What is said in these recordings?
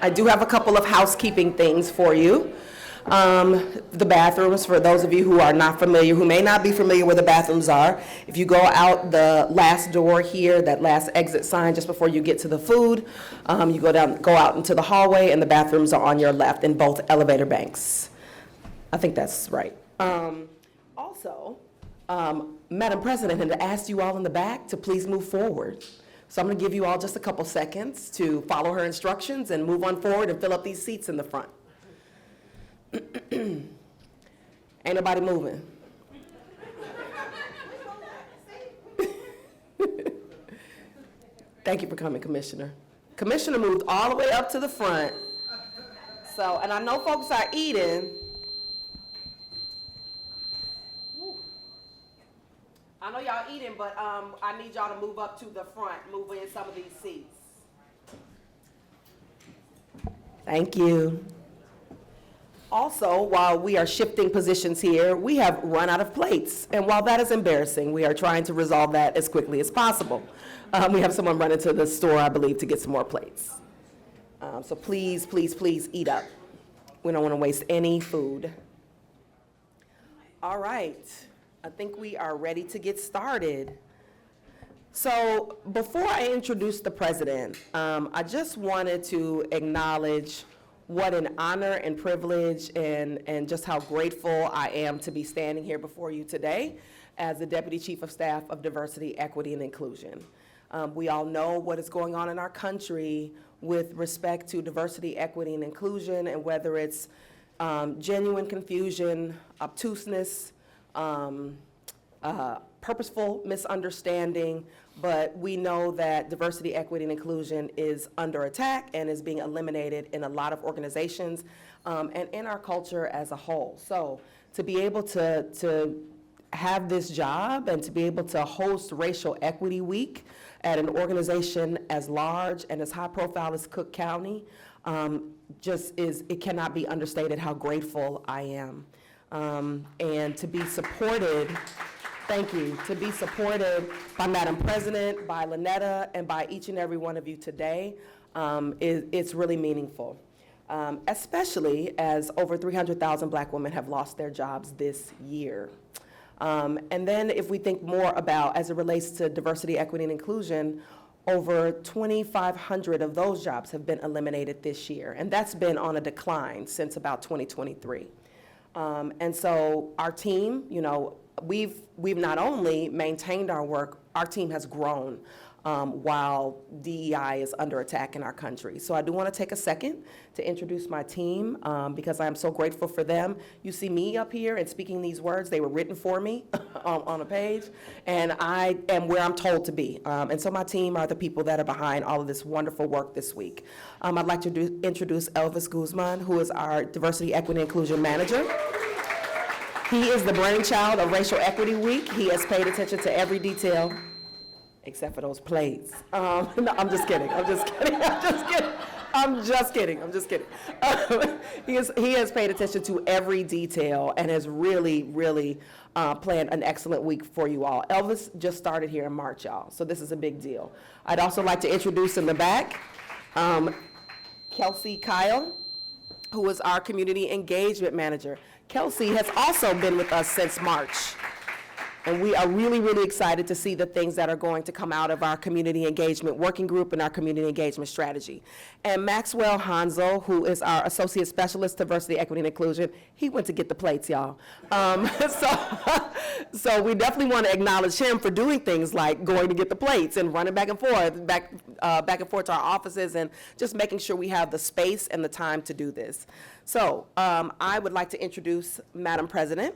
I do have a couple of housekeeping things for you. The bathrooms, for those of you who are not familiar, who may not be familiar where the bathrooms are, if you go out the last door here, that last exit sign just before you get to the food, you go out into the hallway, and the bathrooms are on your left in both elevator banks. I think that's right. Also, Madam President had asked you all in the back to please move forward. So I'm going to give you all just a couple seconds to follow her instructions and move on forward and fill up these seats in the front. Ain't nobody moving. Thank you for coming, Commissioner. Commissioner moved all the way up to the front. So, and I know folks are eating. I know y'all eating, but I need y'all to move up to the front, move in some of these seats. Thank you. Also, while we are shifting positions here, we have run out of plates. And while that is embarrassing, we are trying to resolve that as quickly as possible. We have someone running to the store, I believe, to get some more plates. So please, please, please eat up. We don't want to waste any food. All right. I think we are ready to get started. So before I introduce the president, I just wanted to acknowledge what an honor and privilege and just how grateful I am to be standing here before you today as the Deputy Chief of Staff of Diversity, Equity, and Inclusion. We all know what is going on in our country with respect to diversity, equity, and inclusion, and whether it's genuine confusion, obtuseness, purposeful misunderstanding, but we know that diversity, equity, and inclusion is under attack and is being eliminated in a lot of organizations and in our culture as a whole. So to be able to have this job and to be able to host Racial Equity Week at an organization as large and as high profile as Cook County it cannot be understated how grateful I am. And to be supported, thank you, to be supported by Madam President, by Lynetta, and by each and every one of you today, it's really meaningful, especially as over 300,000 Black women have lost their jobs this year. And then if we think more about, as it relates to diversity, equity, and inclusion, over 2,500 of those jobs have been eliminated this year, and that's been on a decline since about 2023. And so our team, we've not only maintained our work, our team has grown while DEI is under attack in our country. So I do want to take a second to introduce my team because I am so grateful for them. You see me up here and speaking these words, they were written for me on a page, and I am where I'm told to be. And so my team are the people that are behind all of this wonderful work this week. I'd like to introduce Elvis Guzman, who is our Diversity, Equity, and Inclusion Manager. He is the brainchild of Racial Equity Week. He has paid attention to every detail, except for those plates. No, I'm just kidding. He has paid attention to every detail and has really, really planned an excellent week for you all. Elvis just started here in March, y'all, so this is a big deal. I'd also like to introduce in the back, Kelsey Kyle, who is our Community Engagement Manager. Kelsey has also been with us since March. And we are really, really excited to see the things that are going to come out of our community engagement working group and our community engagement strategy. And Maxwell Hanzo, who is our Associate Specialist, Diversity, Equity, and Inclusion, he went to get the plates, y'all. So we definitely want to acknowledge him for doing things like going to get the plates and running back and forth to our offices and just making sure we have the space and the time to do this. So I would like to introduce Madam President.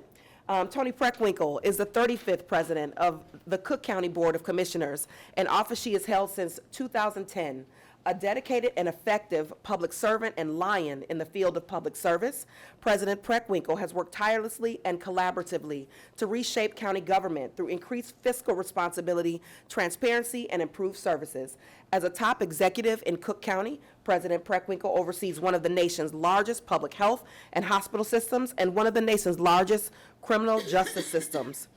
Toni Preckwinkle is the 35th president of the Cook County Board of Commissioners, an office she has held since 2010. A dedicated and effective public servant and lion in the field of public service, President Preckwinkle has worked tirelessly and collaboratively to reshape county government through increased fiscal responsibility, transparency, and improved services. As a top executive in Cook County, President Preckwinkle oversees one of the nation's largest public health and hospital systems and one of the nation's largest criminal justice systems.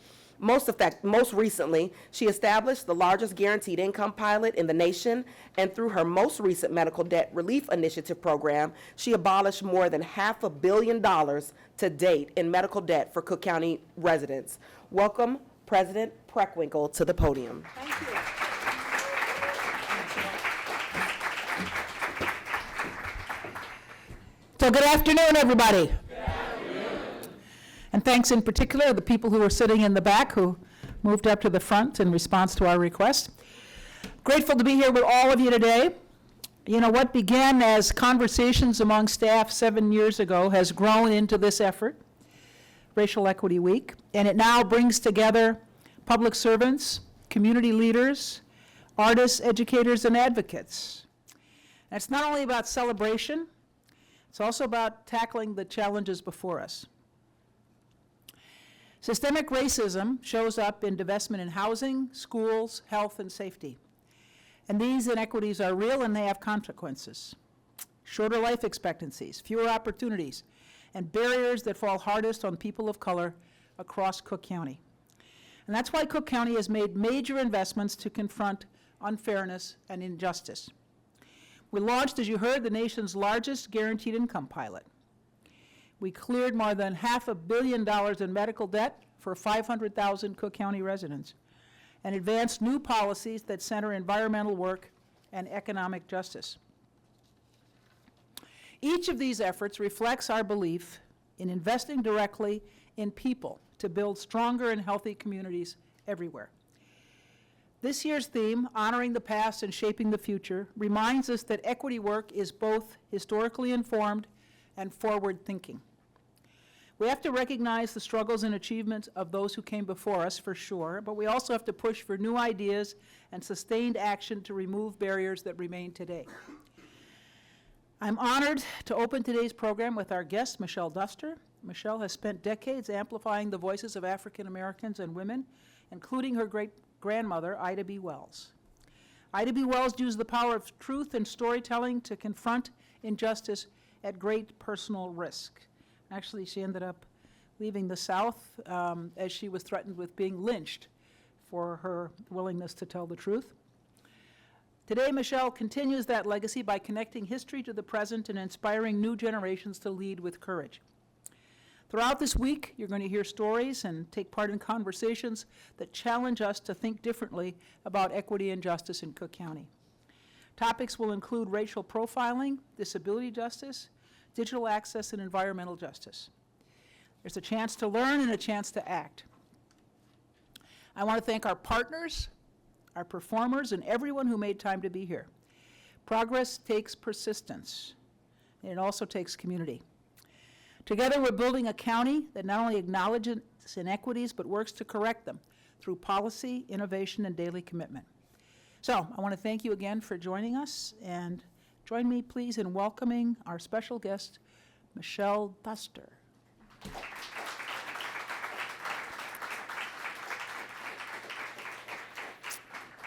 Most recently, she established the largest guaranteed income pilot in the nation, and through her most recent medical debt relief initiative program, she abolished more than $500 million to date in medical debt for Cook County residents. Welcome, President Preckwinkle, to the podium. Thank you. So good afternoon, everybody. Good afternoon. And thanks in particular to the people who are sitting in the back who moved up to the front in response to our request. Grateful to be here with all of you today. You know, what began as conversations among staff 7 years ago has grown into this effort, Racial Equity Week, and it now brings together public servants, community leaders, artists, educators, and advocates. And it's not only about celebration, it's also about tackling the challenges before us. Systemic racism shows up in divestment in housing, schools, health, and safety. And these inequities are real and they have consequences. Shorter life expectancies, fewer opportunities, and barriers that fall hardest on people of color across Cook County. And that's why Cook County has made major investments to confront unfairness and injustice. We launched, as you heard, the nation's largest guaranteed income pilot. We cleared more than $500 million in medical debt for 500,000 Cook County residents and advanced new policies that center environmental work and economic justice. Each of these efforts reflects our belief in investing directly in people to build stronger and healthy communities everywhere. This year's theme, Honoring the Past and Shaping the Future, reminds us that equity work is both historically informed and forward-thinking. We have to recognize the struggles and achievements of those who came before us, for sure, but we also have to push for new ideas and sustained action to remove barriers that remain today. I'm honored to open today's program with our guest, Michelle Duster. Michelle has spent decades amplifying the voices of African Americans and women, including her great-grandmother, Ida B. Wells. Ida B. Wells used the power of truth and storytelling to confront injustice at great personal risk. Actually, she ended up leaving the South as she was threatened with being lynched for her willingness to tell the truth. Today, Michelle continues that legacy by connecting history to the present and inspiring new generations to lead with courage. Throughout this week, you're going to hear stories and take part in conversations that challenge us to think differently about equity and justice in Cook County. Topics will include racial profiling, disability justice, digital access, and environmental justice. There's a chance to learn and a chance to act. I want to thank our partners, our performers, and everyone who made time to be here. Progress takes persistence, and it also takes community. Together, we're building a county that not only acknowledges inequities, but works to correct them through policy, innovation, and daily commitment. So, I want to thank you again for joining us, and join me, please, in welcoming our special guest, Michelle Duster.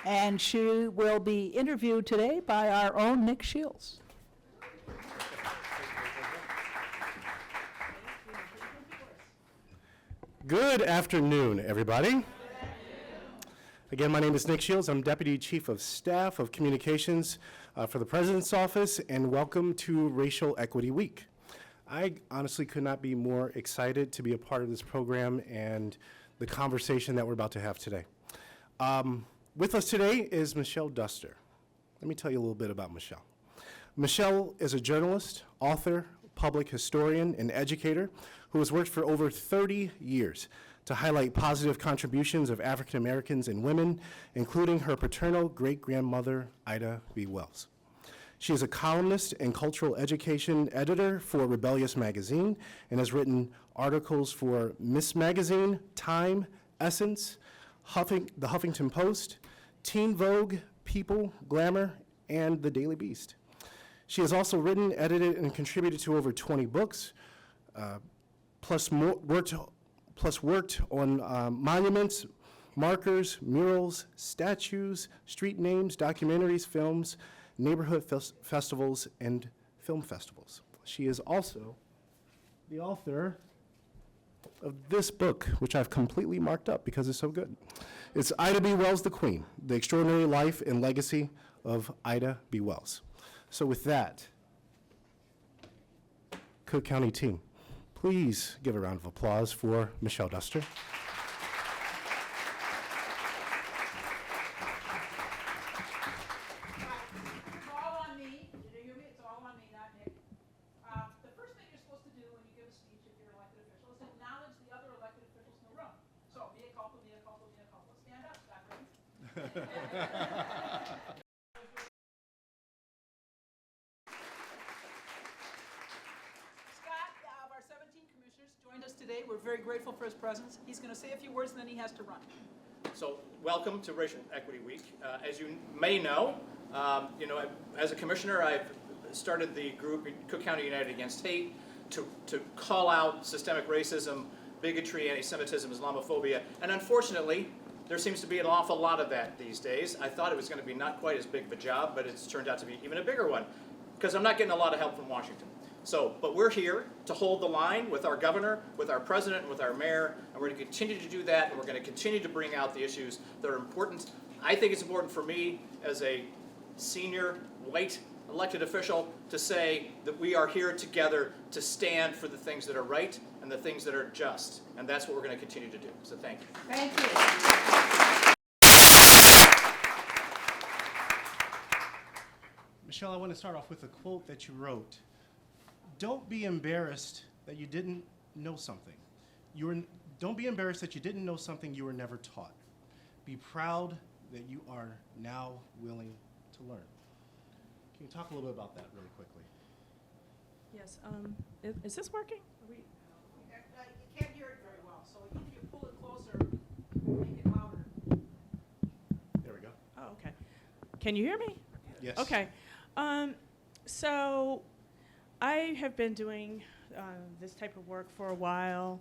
And she will be interviewed today by our own Nick Shields. Good afternoon, everybody. Again, my name is Nick Shields. I'm Deputy Chief of Staff of Communications for the President's Office, and welcome to Racial Equity Week. I honestly could not be more excited to be a part of this program and the conversation that we're about to have today. With us today is Michelle Duster. Let me tell you a little bit about Michelle. Michelle is a journalist, author, public historian, and educator who has worked for over 30 years to highlight positive contributions of African Americans and women, including her paternal great-grandmother, Ida B. Wells. She is a columnist and cultural education editor for Rebellious Magazine and has written articles for Miss Magazine, Time, Essence, the Huffington Post, Teen Vogue, People, Glamour, and The Daily Beast. She has also written, edited, and contributed to over 20 books, plus worked on monuments, markers, murals, statues, street names, documentaries, films, neighborhood festivals, and film festivals. She is also the author of this book, which I've completely marked up because it's so good. It's Ida B. Wells, The Queen, The Extraordinary Life and Legacy of Ida B. Wells. So with that, Cook County team, please give a round of applause for Michelle Duster. It's all on me. Did you hear me? It's all on me, not Nick. The first thing you're supposed to do when you give a speech if you're an elected official is acknowledge the other elected officials in the room. So, mea culpa, mea culpa, mea culpa. Stand up, Scott Green. Scott, of our 17 commissioners, joined us today. We're very grateful for his presence. He's going to say a few words and then he has to run. So, welcome to Racial Equity Week. As you may know, as a commissioner, I've started the group Cook County United Against Hate to call out systemic racism, bigotry, anti-Semitism, Islamophobia, and unfortunately, there seems to be an awful lot of that these days. I thought it was going to be not quite as big of a job, but it's turned out to be even a bigger one, because I'm not getting a lot of help from Washington. But we're here to hold the line with our governor, with our president, and with our mayor, and we're going to continue to do that, and we're going to continue to bring out the issues that are important. I think it's important for me, as a senior, white, elected official, to say that we are here together to stand for the things that are right and the things that are just, and that's what we're going to continue to do. So thank you. Thank you. Michelle, I want to start off with a quote that you wrote. Don't be embarrassed that you didn't know something. Don't be embarrassed that you didn't know something you were never taught. Be proud that you are now willing to learn. Can you talk a little bit about that really quickly? Yes, is this working? You can't hear it very well, so if you pull it closer, make it louder. There we go. Oh, okay. Can you hear me? Yes. Okay. So I have been doing this type of work for a while,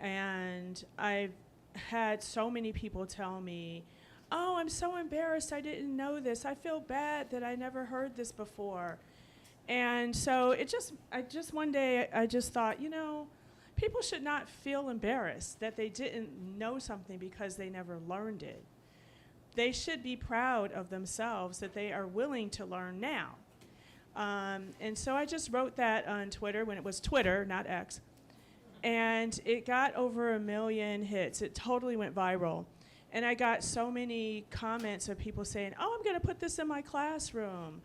and I've had so many people tell me, oh, I'm so embarrassed I didn't know this. I feel bad that I never heard this before. And so one day I just thought, people should not feel embarrassed that they didn't know something because they never learned it. They should be proud of themselves that they are willing to learn now. And so I just wrote that on Twitter when it was Twitter, not X. And it got over 1 million hits. It totally went viral. And I got so many comments of people saying, oh, I'm going to put this in my classroom.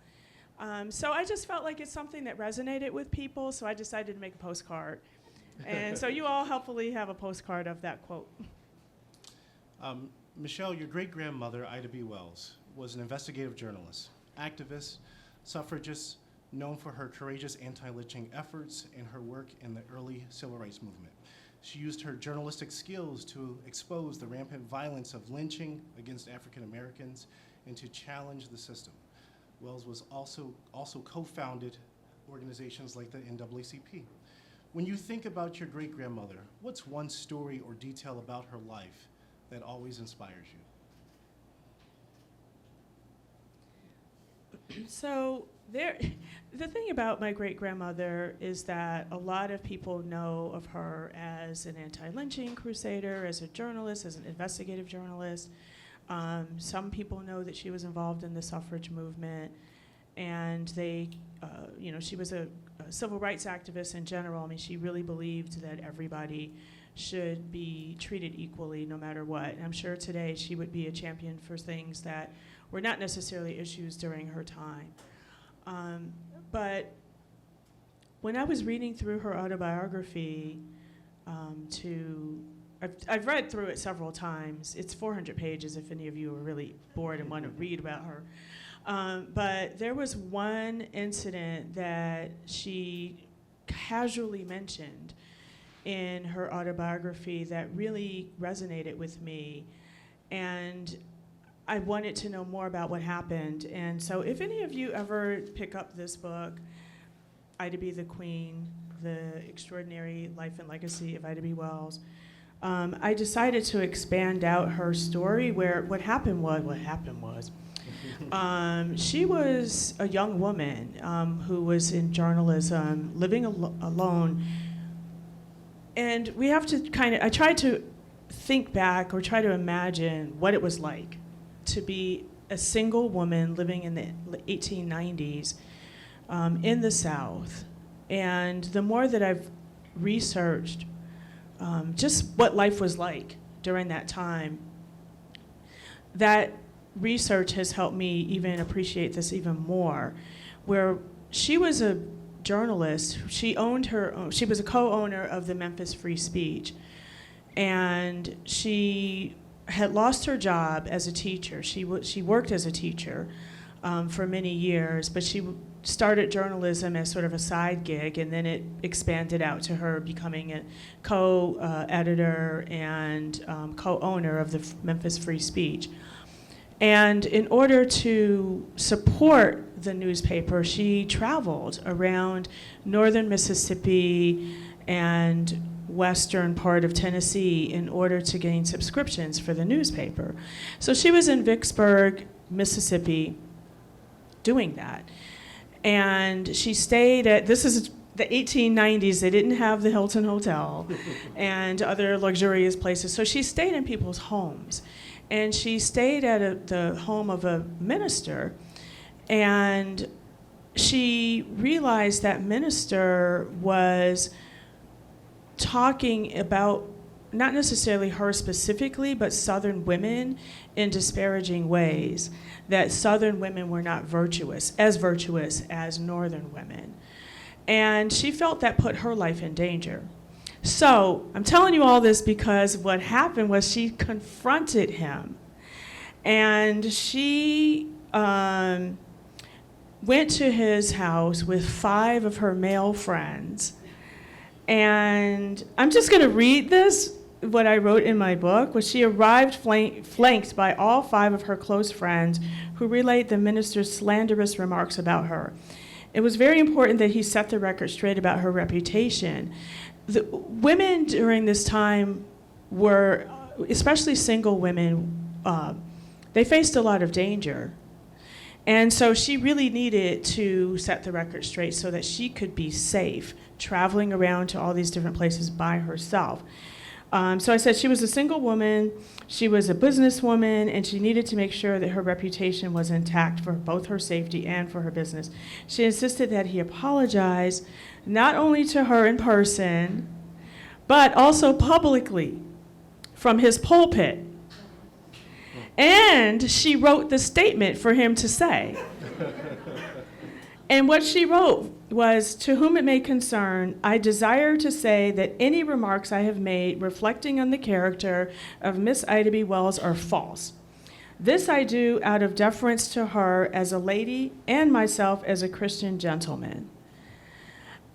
So I just felt like it's something that resonated with people, so I decided to make a postcard. And so you all hopefully have a postcard of that quote. Michelle, your great-grandmother, Ida B. Wells, was an investigative journalist, activist, suffragist, known for her courageous anti-lynching efforts and her work in the early civil rights movement. She used her journalistic skills to expose the rampant violence of lynching against African Americans and to challenge the system. Wells was also co-founded organizations like the NAACP. When you think about your great-grandmother, what's one story or detail about her life that always inspires you? So the thing about my great-grandmother is that a lot of people know of her as an anti-lynching crusader, as a journalist, as an investigative journalist. Some people know that she was involved in the suffrage movement, and she was a civil rights activist in general. I mean, she really believed that everybody should be treated equally no matter what. And I'm sure today she would be a champion for things that were not necessarily issues during her time. But when I was reading through her autobiography, I've read through it several times. It's 400 pages if any of you are really bored and want to read about her. But there was one incident that she casually mentioned in her autobiography that really resonated with me. And I wanted to know more about what happened. And so if any of you ever pick up this book, Ida B. the Queen, The Extraordinary Life and Legacy of Ida B. Wells, I decided to expand out her story where what happened was, she was a young woman who was in journalism, living alone And we have to I tried to think back or try to imagine what it was like to be a single woman living in the 1890s in the South. And the more that I've researched just what life was like during that time, that research has helped me even appreciate this even more, where she was a journalist. She was a co-owner of the Memphis Free Speech, and she had lost her job as a teacher. She worked as a teacher for many years, but she started journalism as sort of a side gig, and then it expanded out to her becoming a co-editor and co-owner of the Memphis Free Speech. And in order to support the newspaper, she traveled around northern Mississippi and western part of Tennessee in order to gain subscriptions for the newspaper. So she was in Vicksburg, Mississippi, doing that. And she stayed at, this is the 1890s, they didn't have the Hilton Hotel and other luxurious places. So she stayed in people's homes. And she stayed at the home of a minister, and she realized that minister was talking about not necessarily her specifically, but Southern women in disparaging ways, that Southern women were not virtuous as Northern women. And she felt that put her life in danger. So I'm telling you all this because what happened was she confronted him, and she went to his house with 5 of her male friends. And I'm just going to read this, what I wrote in my book, was she arrived flanked by all 5 of her close friends who relayed the minister's slanderous remarks about her. It was very important that he set the record straight about her reputation. The women during this time were, especially single women, they faced a lot of danger. And so she really needed to set the record straight so that she could be safe traveling around to all these different places by herself. So I said she was a single woman, she was a businesswoman, and she needed to make sure that her reputation was intact for both her safety and for her business. She insisted that he apologize, not only to her in person, but also publicly from his pulpit. And she wrote the statement for him to say. And what she wrote was, "To whom it may concern, I desire to say that any remarks I have made reflecting on the character of Miss Ida B. Wells are false. This I do out of deference to her as a lady and myself as a Christian gentleman."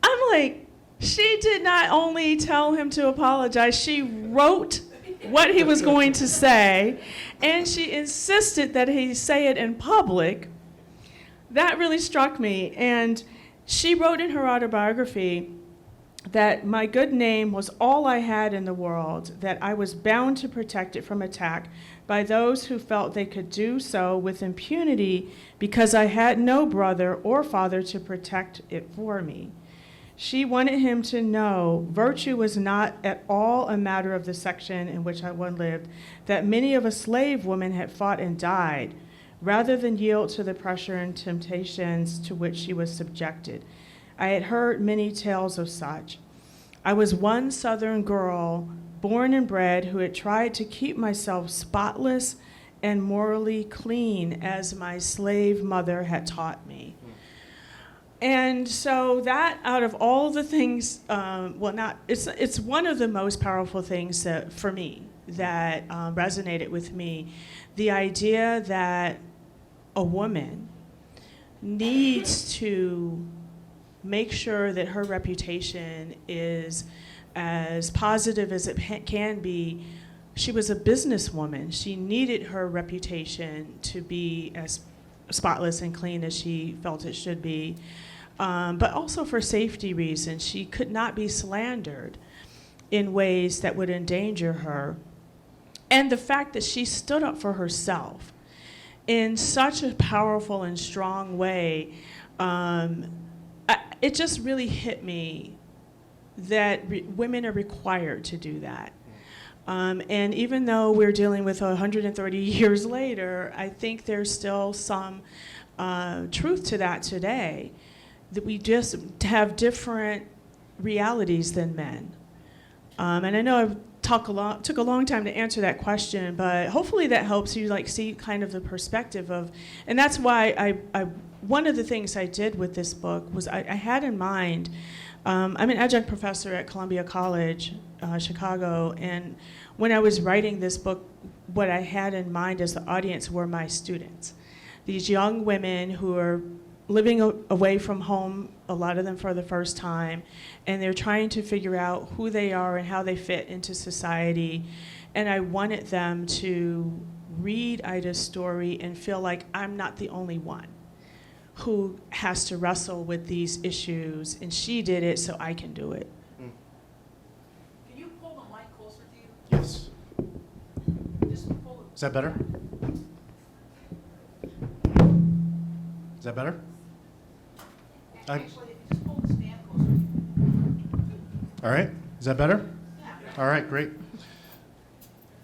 I'm like, she did not only tell him to apologize, she wrote what he was going to say, and she insisted that he say it in public. That really struck me. And she wrote in her autobiography that my good name was all I had in the world, that I was bound to protect it from attack by those who felt they could do so with impunity because I had no brother or father to protect it for me. She wanted him to know virtue was not at all a matter of the section in which I once lived, that many of a slave woman had fought and died, rather than yield to the pressure and temptations to which she was subjected. I had heard many tales of such. I was one Southern girl, born and bred, who had tried to keep myself spotless and morally clean as my slave mother had taught me. And so that, out of all the things, it's one of the most powerful things that, for me, that resonated with me. The idea that a woman needs to make sure that her reputation is as positive as it can be. She was a businesswoman. She needed her reputation to be as spotless and clean as she felt it should be. But also for safety reasons. She could not be slandered in ways that would endanger her. And the fact that she stood up for herself in such a powerful and strong way, it just really hit me that women are required to do that. And even though we're dealing with 130 years later, I think there's still some truth to that today, that we just have different realities than men. And I know I've took a long time to answer that question, but hopefully that helps you like see kind of the perspective of, and that's why one of the things I did with this book was I had in mind, I'm an adjunct professor at Columbia College, Chicago, and when I was writing this book, what I had in mind as the audience were my students. These young women who are living away from home, a lot of them for the first time, and they're trying to figure out who they are and how they fit into society. And I wanted them to read Ida's story and feel like I'm not the only one who has to wrestle with these issues, and she did it, so I can do it. Can you pull the mic closer to you? Yes. Just pull it. Is that better? Is that better? Actually, if you just pull the stand closer. All right. Is that better? All right, great.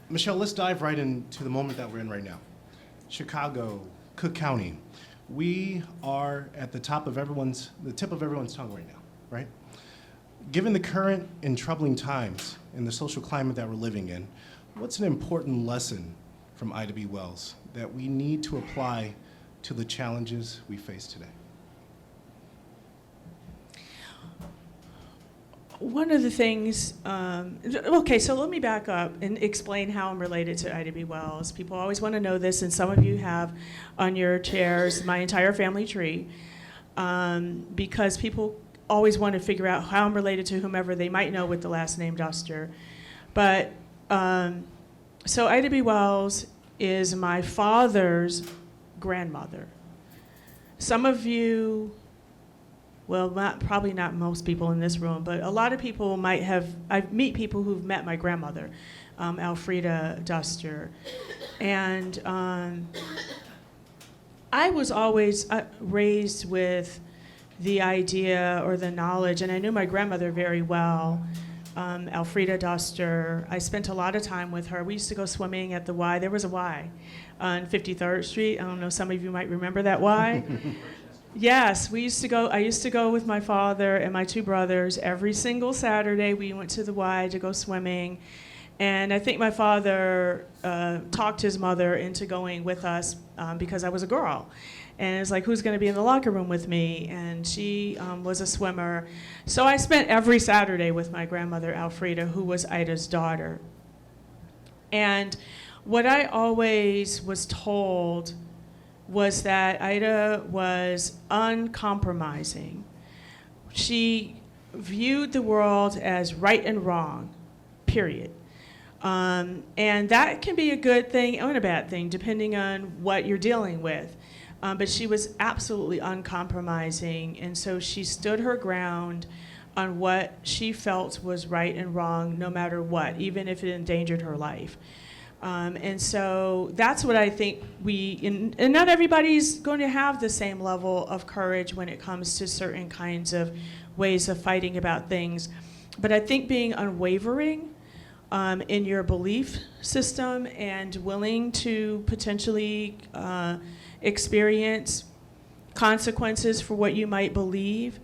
Michelle, let's dive right into the moment that we're in right now. Chicago, Cook County. We are at the tip of everyone's tongue right now, right? Given the current and troubling times and the social climate that we're living in, what's an important lesson from Ida B. Wells that we need to apply to the challenges we face today? One of the things, okay, so let me back up and explain how I'm related to Ida B. Wells. People always want to know this, and some of you have on your chairs my entire family tree, because people always want to figure out how I'm related to whomever they might know with the last name Duster. But, so Ida B. Wells is my father's grandmother. Some of you, well, probably not most people in this room, but a lot of people might have, I meet people who've met my grandmother, Elfrida Duster. And I was always raised with the idea or the knowledge, and I knew my grandmother very well, Elfrida Duster. I spent a lot of time with her. We used to go swimming at the Y. There was a Y on 53rd Street. I don't know, some of you might remember that Y. Yes, I used to go with my father and my two brothers every single Saturday. We went to the Y to go swimming. And I think my father talked his mother into going with us because I was a girl. And it's like, who's going to be in the locker room with me? And she was a swimmer. So I spent every Saturday with my grandmother, Elfrida, who was Ida's daughter. And what I always was told was that Ida was uncompromising. She viewed the world as right and wrong, period. And that can be a good thing and a bad thing, depending on what you're dealing with. But she was absolutely uncompromising, and so she stood her ground on what she felt was right and wrong, no matter what, even if it endangered her life. And so that's what I think and not everybody's going to have the same level of courage when it comes to certain kinds of ways of fighting about things. But I think being unwavering in your belief system and willing to potentially experience consequences for what you might believe,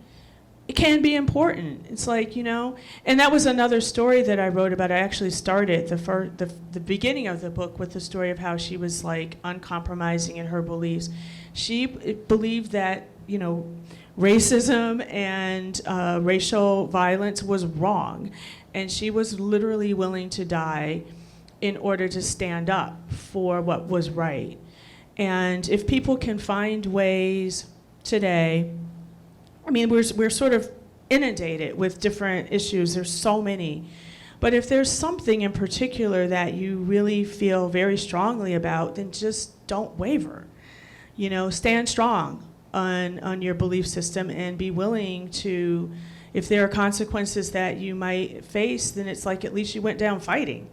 it can be important. It's like, and that was another story that I wrote about. I actually started the beginning of the book with the story of how she was like uncompromising in her beliefs. She believed that, racism and racial violence was wrong, and she was literally willing to die in order to stand up for what was right. And if people can find ways today, I mean, we're sort of inundated with different issues. There's so many. But if there's something in particular that you really feel very strongly about, then just don't waver. Stand strong on your belief system and be willing to, if there are consequences that you might face, then it's like at least you went down fighting.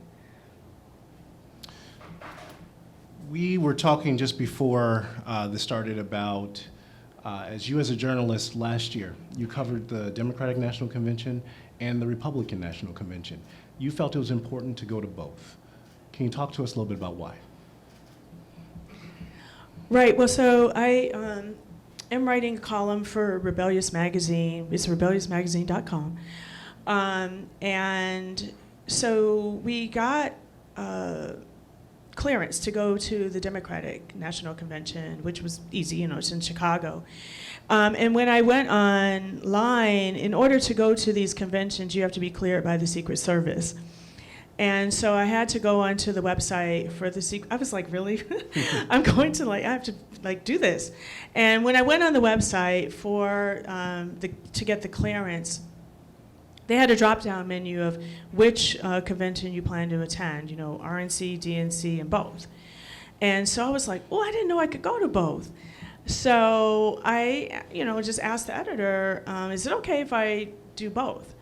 We were talking just before this started about, as you as a journalist last year, you covered the Democratic National Convention and the Republican National Convention. You felt it was important to go to both. Can you talk to us a little bit about why? Right. Well, so I am writing a column for Rebellious Magazine. It's rebelliousmagazine.com. And so we got clearance to go to the Democratic National Convention, which was easy, it's in Chicago. And when I went online, in order to go to these conventions, you have to be cleared by the Secret Service. And so I had to go onto the website for the secret. I was like, really? I'm going to I have to do this. And when I went on the website for to get the clearance, they had a drop-down menu of which convention you plan to attend, RNC, DNC, and both. And so I was like, oh, I didn't know I could go to both. So I, just asked the editor, is it okay if I do both?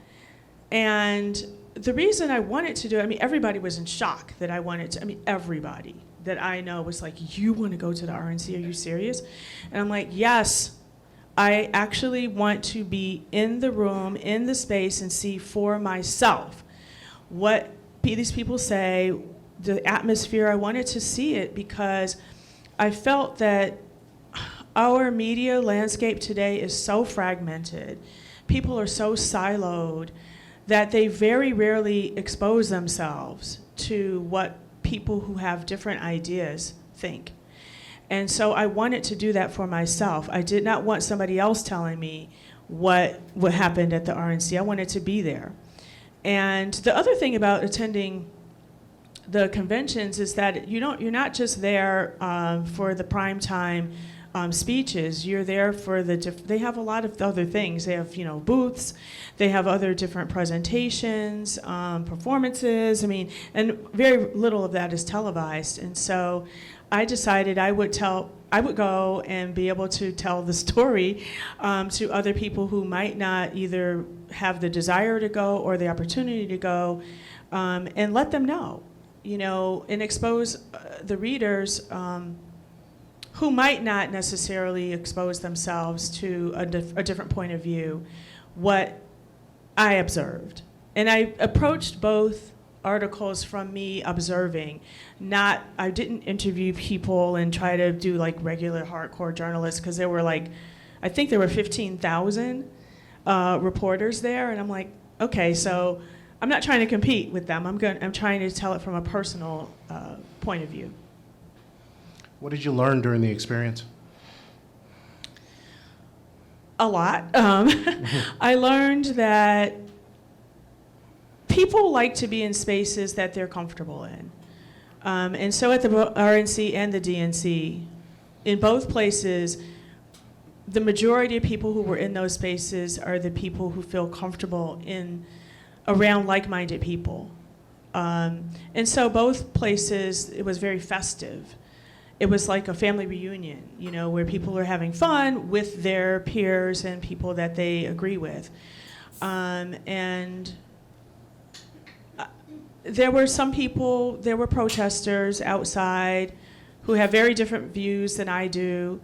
And the reason I wanted to do it, everybody was in shock that I wanted to, everybody that I know was like, you want to go to the RNC, are you serious? And I'm like, yes, I actually want to be in the room, in the space, and see for myself what these people say, the atmosphere. I wanted to see it because I felt that our media landscape today is so fragmented. People are so siloed that they very rarely expose themselves to what people who have different ideas think. And so I wanted to do that for myself. I did not want somebody else telling me what happened at the RNC. I wanted to be there. And the other thing about attending the conventions is that you're not just there for the prime time speeches. You're there for they have a lot of other things. They have, booths. They have other different presentations, performances. And very little of that is televised. And so I decided I would go and be able to tell the story to other people who might not either have the desire to go or the opportunity to go, and let them know, and expose the readers who might not necessarily expose themselves to a different point of view, what I observed. And I approached both articles from me observing. I didn't interview people and try to do regular hardcore journalists, because there were I think there were 15,000 reporters there, and I'm like, okay, so I'm not trying to compete with them. I'm trying to tell it from a personal point of view. What did you learn during the experience? A lot. I learned that people like to be in spaces that they're comfortable in. And so at the RNC and the DNC, in both places, the majority of people who were in those spaces are the people who feel comfortable around like-minded people. And so both places, it was very festive. It was like a family reunion, where people are having fun with their peers and people that they agree with. And there were some people, there were protesters outside who have very different views than I do.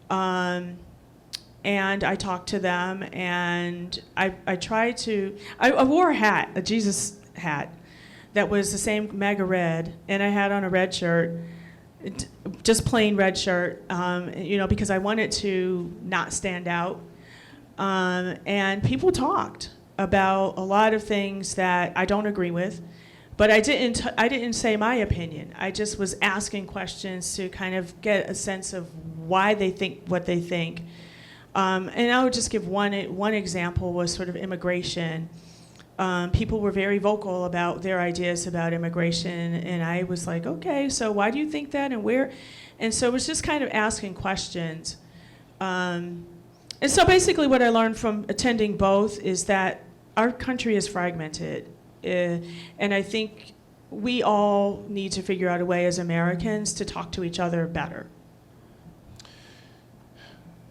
And I talked to them, and I wore a hat, a Jesus hat, that was the same MAGA red, and I had on a red shirt, just plain red shirt, because I wanted to not stand out. And people talked about a lot of things that I don't agree with, but I didn't say my opinion. I just was asking questions to kind of get a sense of why they think what they think. And I would just give one example was sort of immigration. People were very vocal about their ideas about immigration, and I was like, okay, so why do you think that, and where? And so it was just kind of asking questions. And so basically what I learned from attending both is that our country is fragmented, and I think we all need to figure out a way as Americans to talk to each other better.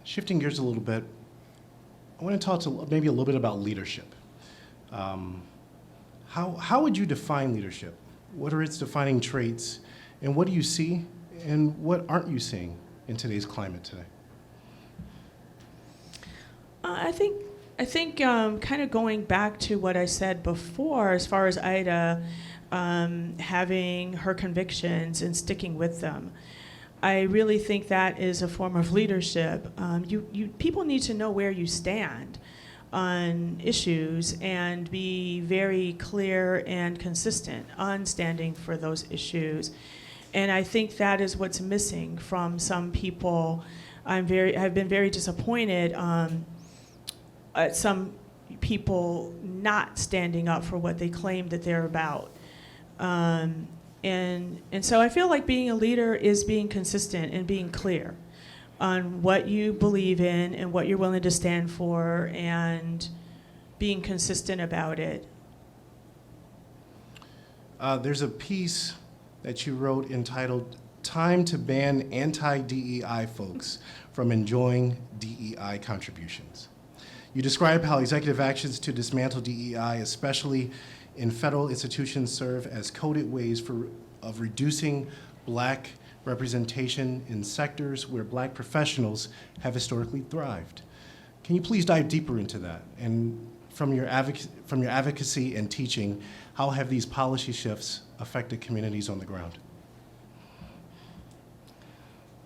Shifting gears a little bit, I want to talk maybe a little bit about leadership. How would you define leadership? What are its defining traits, and what do you see, and what aren't you seeing in today's climate today? I think I think kind of going back to what I said before, as far as Ida having her convictions and sticking with them, I really think that is a form of leadership. People need to know where you stand on issues and be very clear and consistent on standing for those issues. And I think that is what's missing from some people. I've been very disappointed at some people not standing up for what they claim that they're about. And so I feel like being a leader is being consistent and being clear on what you believe in and what you're willing to stand for and being consistent about it. There's a piece that you wrote entitled "Time to Ban Anti-DEI Folks from Enjoying DEI Contributions." You describe how executive actions to dismantle DEI, especially in federal institutions, serve as coded ways of reducing Black representation in sectors where Black professionals have historically thrived. Can you please dive deeper into that? And from your advocacy and teaching, how have these policy shifts affected communities on the ground?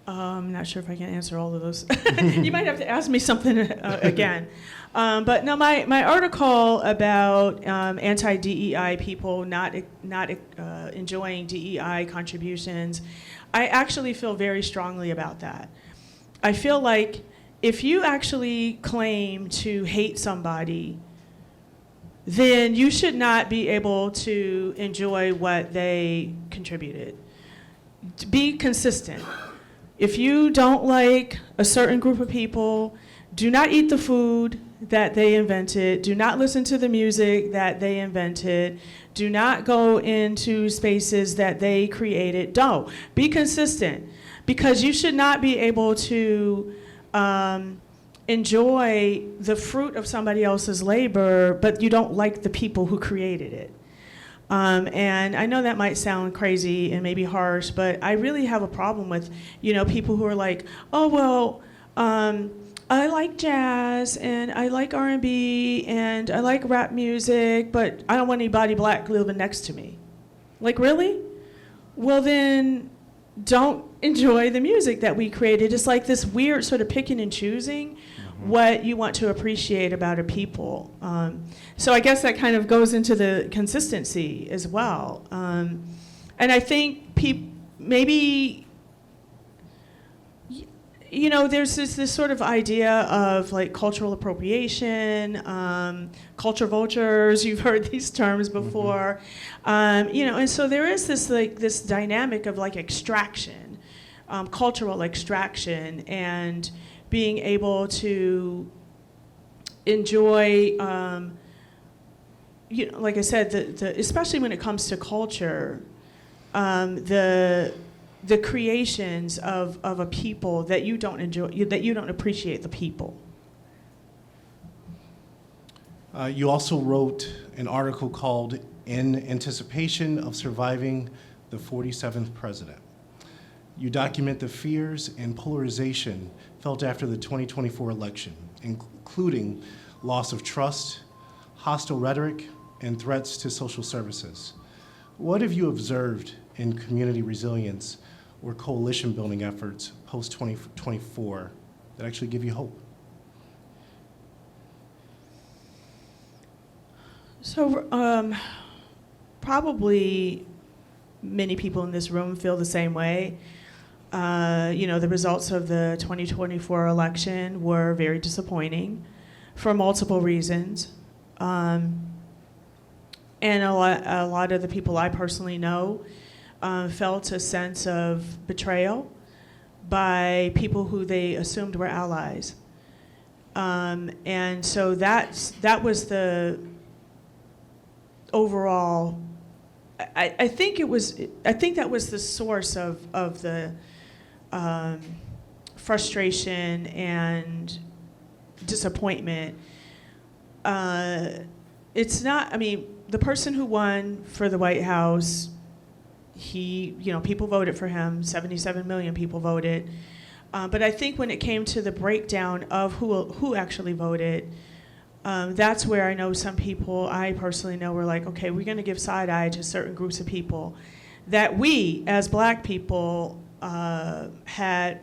I'm not sure if I can answer all of those. You might have to ask me something again. But no, my article about anti-DEI people not enjoying DEI contributions, I actually feel very strongly about that. I feel like if you actually claim to hate somebody, then you should not be able to enjoy what they contributed. Be consistent. If you don't like a certain group of people, do not eat the food that they invented. Do not listen to the music that they invented. Do not go into spaces that they created. Don't. Be consistent, because you should not be able to enjoy the fruit of somebody else's labor, but you don't like the people who created it. And I know that might sound crazy and maybe harsh, but I really have a problem with, people who are like, oh, well, I like jazz and I like R&B and I like rap music, but I don't want anybody Black living next to me. Like, really? Well, then don't enjoy the music that we created. It's like this weird sort of picking and choosing what you want to appreciate about a people. So I guess that kind of goes into the consistency as well. And I think maybe, there's this sort of idea of like cultural appropriation, culture vultures. You've heard these terms before. And so there is this dynamic of like extraction, cultural extraction, and being able to enjoy, like I said, especially when it comes to culture, the creations of a people that you don't enjoy, that you don't appreciate the people. You also wrote an article called "In Anticipation of Surviving the 47th President." You document the fears and polarization felt after the 2024 election, including loss of trust, hostile rhetoric, and threats to social services. What have you observed in community resilience or coalition building efforts post-2024 that actually give you hope? So probably many people in this room feel the same way. The results of the 2024 election were very disappointing for multiple reasons. And a lot of the people I personally know felt a sense of betrayal by people who they assumed were allies. And so that was the overall, I think that was the source of the frustration and disappointment. It's not, the person who won for the White House, people voted for him, 77 million people voted. But I think when it came to the breakdown of who actually voted, That's where I know some people, I personally know, were like, okay, we're going to give side eye to certain groups of people that we, as Black people, had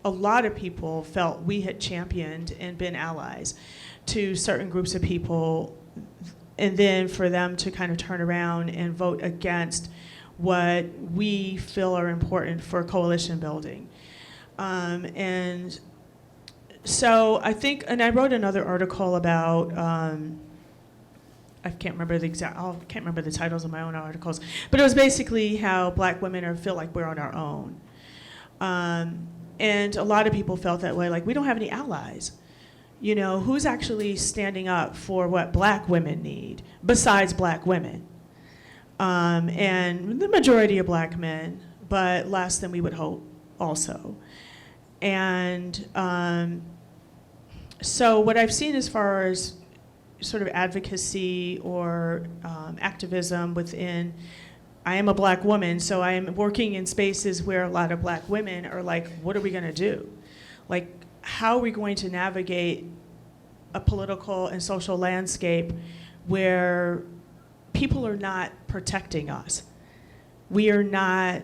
a lot of people felt we had championed and been allies to certain groups of people, and then for them to kind of turn around and vote against what we feel are important for coalition building. And so I think, and I wrote another article about, I can't remember the titles of my own articles, but it was basically how Black women feel like we're on our own. And a lot of people felt that way, like we don't have any allies. You know, who's actually standing up for what Black women need besides Black women? And the majority of Black men, but less than we would hope also. And so what I've seen as far as sort of advocacy or activism within, I am a Black woman, so I am working in spaces where a lot of Black women are like, what are we gonna do? Like, how are we going to navigate a political and social landscape where people are not protecting us? We are not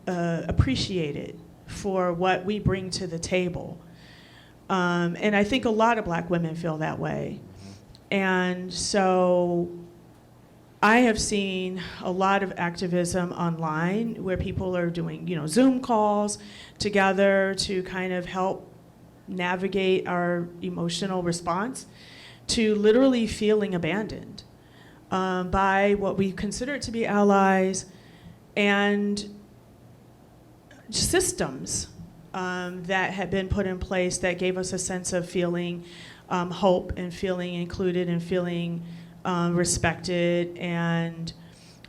appreciated for what we bring to the table. And I think a lot of Black women feel that way. And so I have seen a lot of activism online where people are doing, you know, Zoom calls together to kind of help navigate our emotional response to literally feeling abandoned by what we consider to be allies and systems that had been put in place that gave us a sense of feeling hope and feeling included and feeling respected and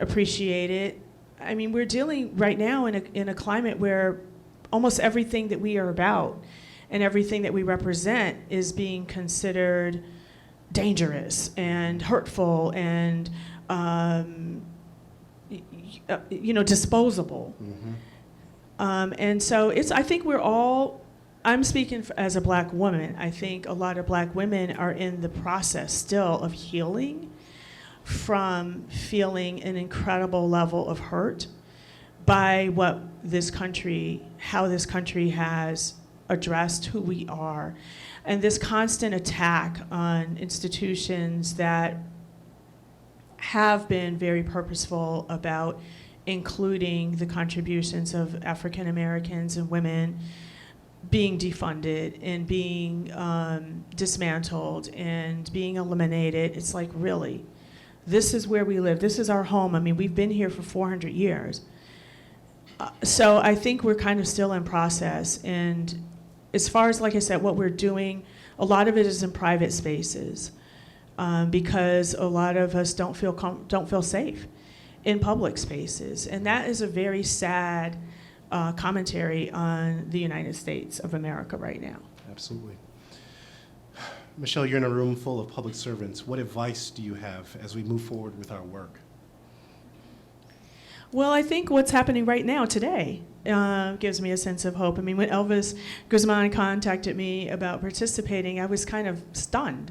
appreciated. I mean, we're dealing right now in a climate where almost everything that we are about and everything that we represent is being considered dangerous and hurtful and you know, disposable. And so I think we're all, I'm speaking as a Black woman, I think a lot of Black women are in the process still of healing from feeling an incredible level of hurt by what this country, how this country has addressed who we are. And this constant attack on institutions that have been very purposeful about including the contributions of African Americans and women being defunded and being dismantled and being eliminated. It's like, really, this is where we live. This is our home. I mean, we've been here for 400 years. So I think we're kind of still in process. And as far as, like I said, what we're doing, a lot of it is in private spaces because a lot of us don't feel safe in public spaces. And that is a very sad commentary on the United States of America right now. Absolutely. Michelle, you're in a room full of public servants. What advice do you have as we move forward with our work? Well, I think what's happening right now today gives me a sense of hope. I mean, when Elvis Guzman contacted me about participating, I was kind of stunned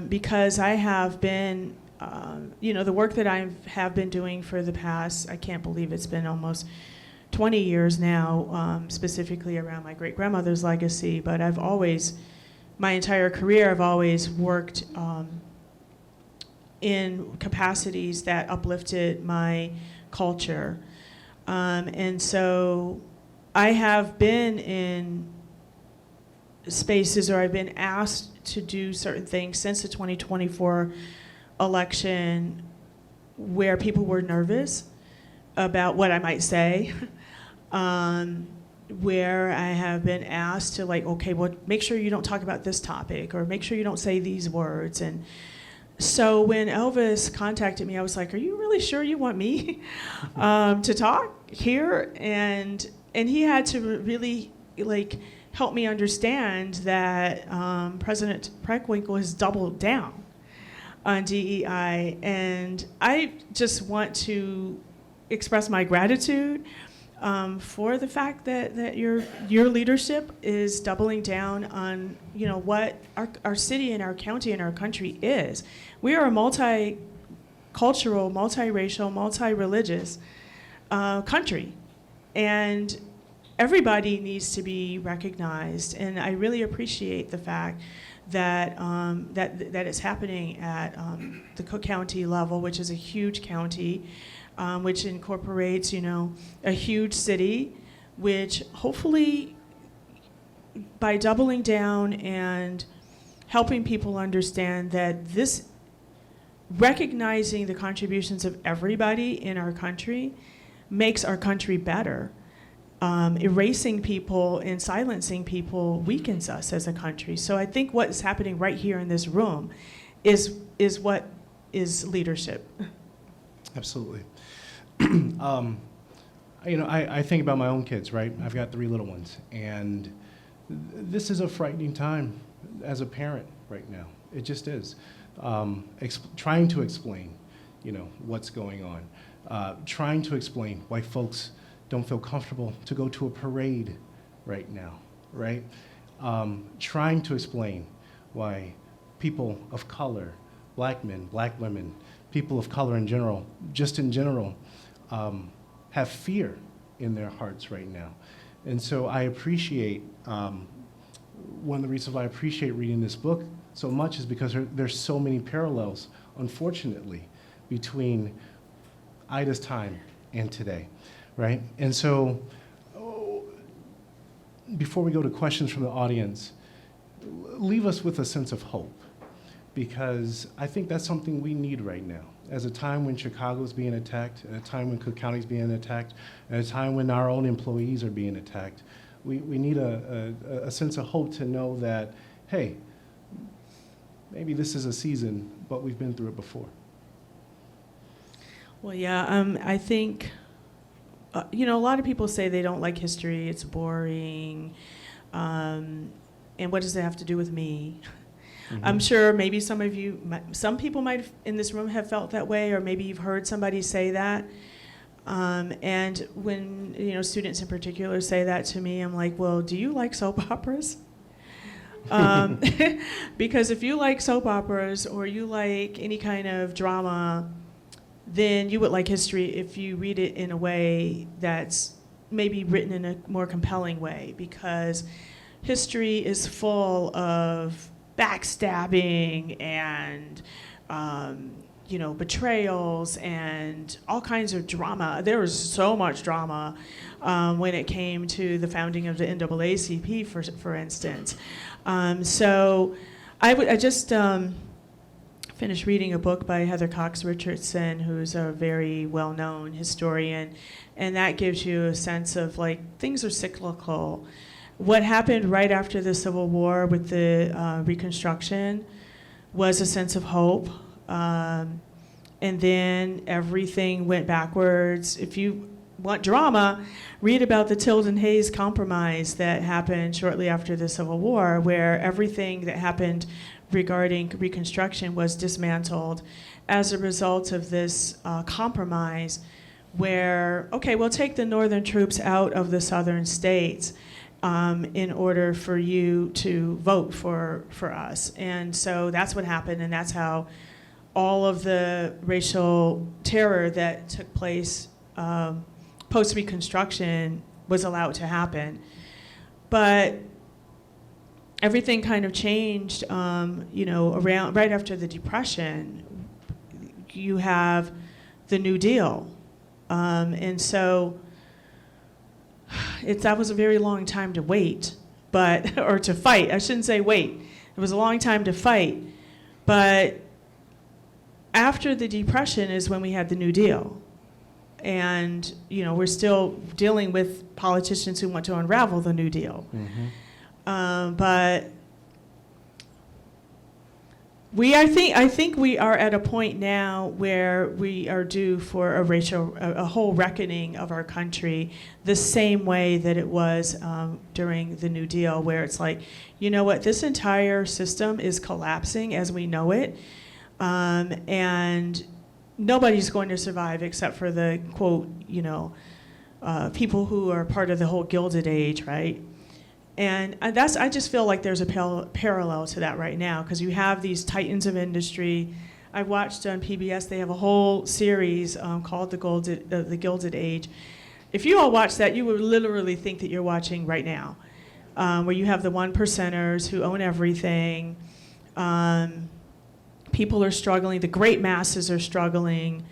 because I have been, you know, the work that I have been doing for the past, I can't believe it's been almost 20 years now, specifically around my great-grandmother's legacy, but I've always, my entire career, I've always worked in capacities that uplifted my culture. And so I have been in spaces, or I've been asked to do certain things since the 2024 election where people were nervous about what I might say, where I have been asked to, like, okay, well, make sure you don't talk about this topic, or make sure you don't say these words. And so when Elvis contacted me, I was like, are you really sure you want me to talk here? And he had to really, like, help me understand that President Preckwinkle has doubled down on DEI. And I just want to express my gratitude for the fact that your leadership is doubling down on, you know, what our city and our county and our country is. We are a multicultural, multiracial, multi-religious country, and everybody needs to be recognized. And I really appreciate the fact that that it's happening at the Cook County level, which is a huge county, which incorporates, you know, a huge city, which hopefully by doubling down and helping people understand that this, recognizing the contributions of everybody in our country makes our country better. Erasing people and silencing people weakens us as a country. So I think what's happening right here in this room is what is leadership. Absolutely. You know, I think about my own kids, right? I've got 3 little ones, and this is a frightening time as a parent right now. It just is. Trying to explain, you know, what's going on. Trying to explain why folks don't feel comfortable to go to a parade right now, right? Trying to explain why people of color, black men, black women, people of color in general, just in general, have fear in their hearts right now. And so I appreciate, one of the reasons why I appreciate reading this book so much is because there's so many parallels, unfortunately, between Ida's time and today, right? And so before we go to questions from the audience, leave us with a sense of hope, because I think that's something we need right now. As a time when Chicago's being attacked, at a time when Cook County's being attacked, at a time when our own employees are being attacked, we need a sense of hope to know that, hey, maybe this is a season, but we've been through it before. Well, yeah, I think, you know, a lot of people say they don't like history, it's boring, and what does it have to do with me? Mm-hmm. I'm sure maybe some people might in this room have felt that way, or maybe you've heard somebody say that. And when, you know, students in particular say that to me, I'm like, well, do you like soap operas? Because if you like soap operas or you like any kind of drama, then you would like history if you read it in a way that's maybe written in a more compelling way, because history is full of backstabbing and, you know, betrayals and all kinds of drama. There was so much drama when it came to the founding of the NAACP, for instance. So I just finished reading a book by Heather Cox Richardson, who's a very well-known historian, and that gives you a sense of, like, things are cyclical. What happened right after the Civil War with the Reconstruction was a sense of hope, and then everything went backwards. If you want drama, read about the Tilden-Hayes Compromise that happened shortly after the Civil War, where everything that happened regarding Reconstruction was dismantled as a result of this compromise where, okay, we'll take the northern troops out of the southern states in order for you to vote for us. And so that's what happened, and that's how all of the racial terror that took place post-Reconstruction was allowed to happen. But everything kind of changed, you know, right after the Depression. You have the New Deal. And so that was a very long time to wait, or to fight. I shouldn't say wait. It was a long time to fight. But after the Depression is when we had the New Deal. And, you know, we're still dealing with politicians who want to unravel the New Deal. Mm-hmm. But I think we are at a point now where we are due for a whole reckoning of our country, the same way that it was during the New Deal, where it's like, you know what, this entire system is collapsing as we know it, and nobody's going to survive except for the, quote, you know, people who are part of the whole Gilded Age, right? And I just feel like there's a parallel to that right now, because you have these titans of industry. I watched on PBS, they have a whole series called The Gilded Age. If you all watch that, you would literally think that you're watching right now, where you have the one percenters who own everything. People are struggling, the great masses are struggling,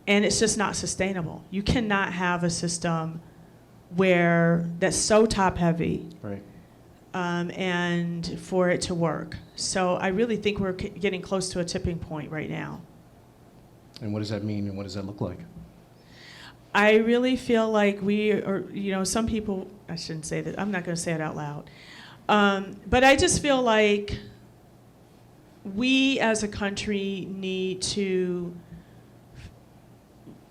and it's just not sustainable. You cannot have a system where that's so top heavy, Right. and for it to work. So I really think we're getting close to a tipping point right now. And what does that mean, and what does that look like? I really feel like we are, some people, I shouldn't say that, I'm not going to say it out loud. But I just feel like we as a country need to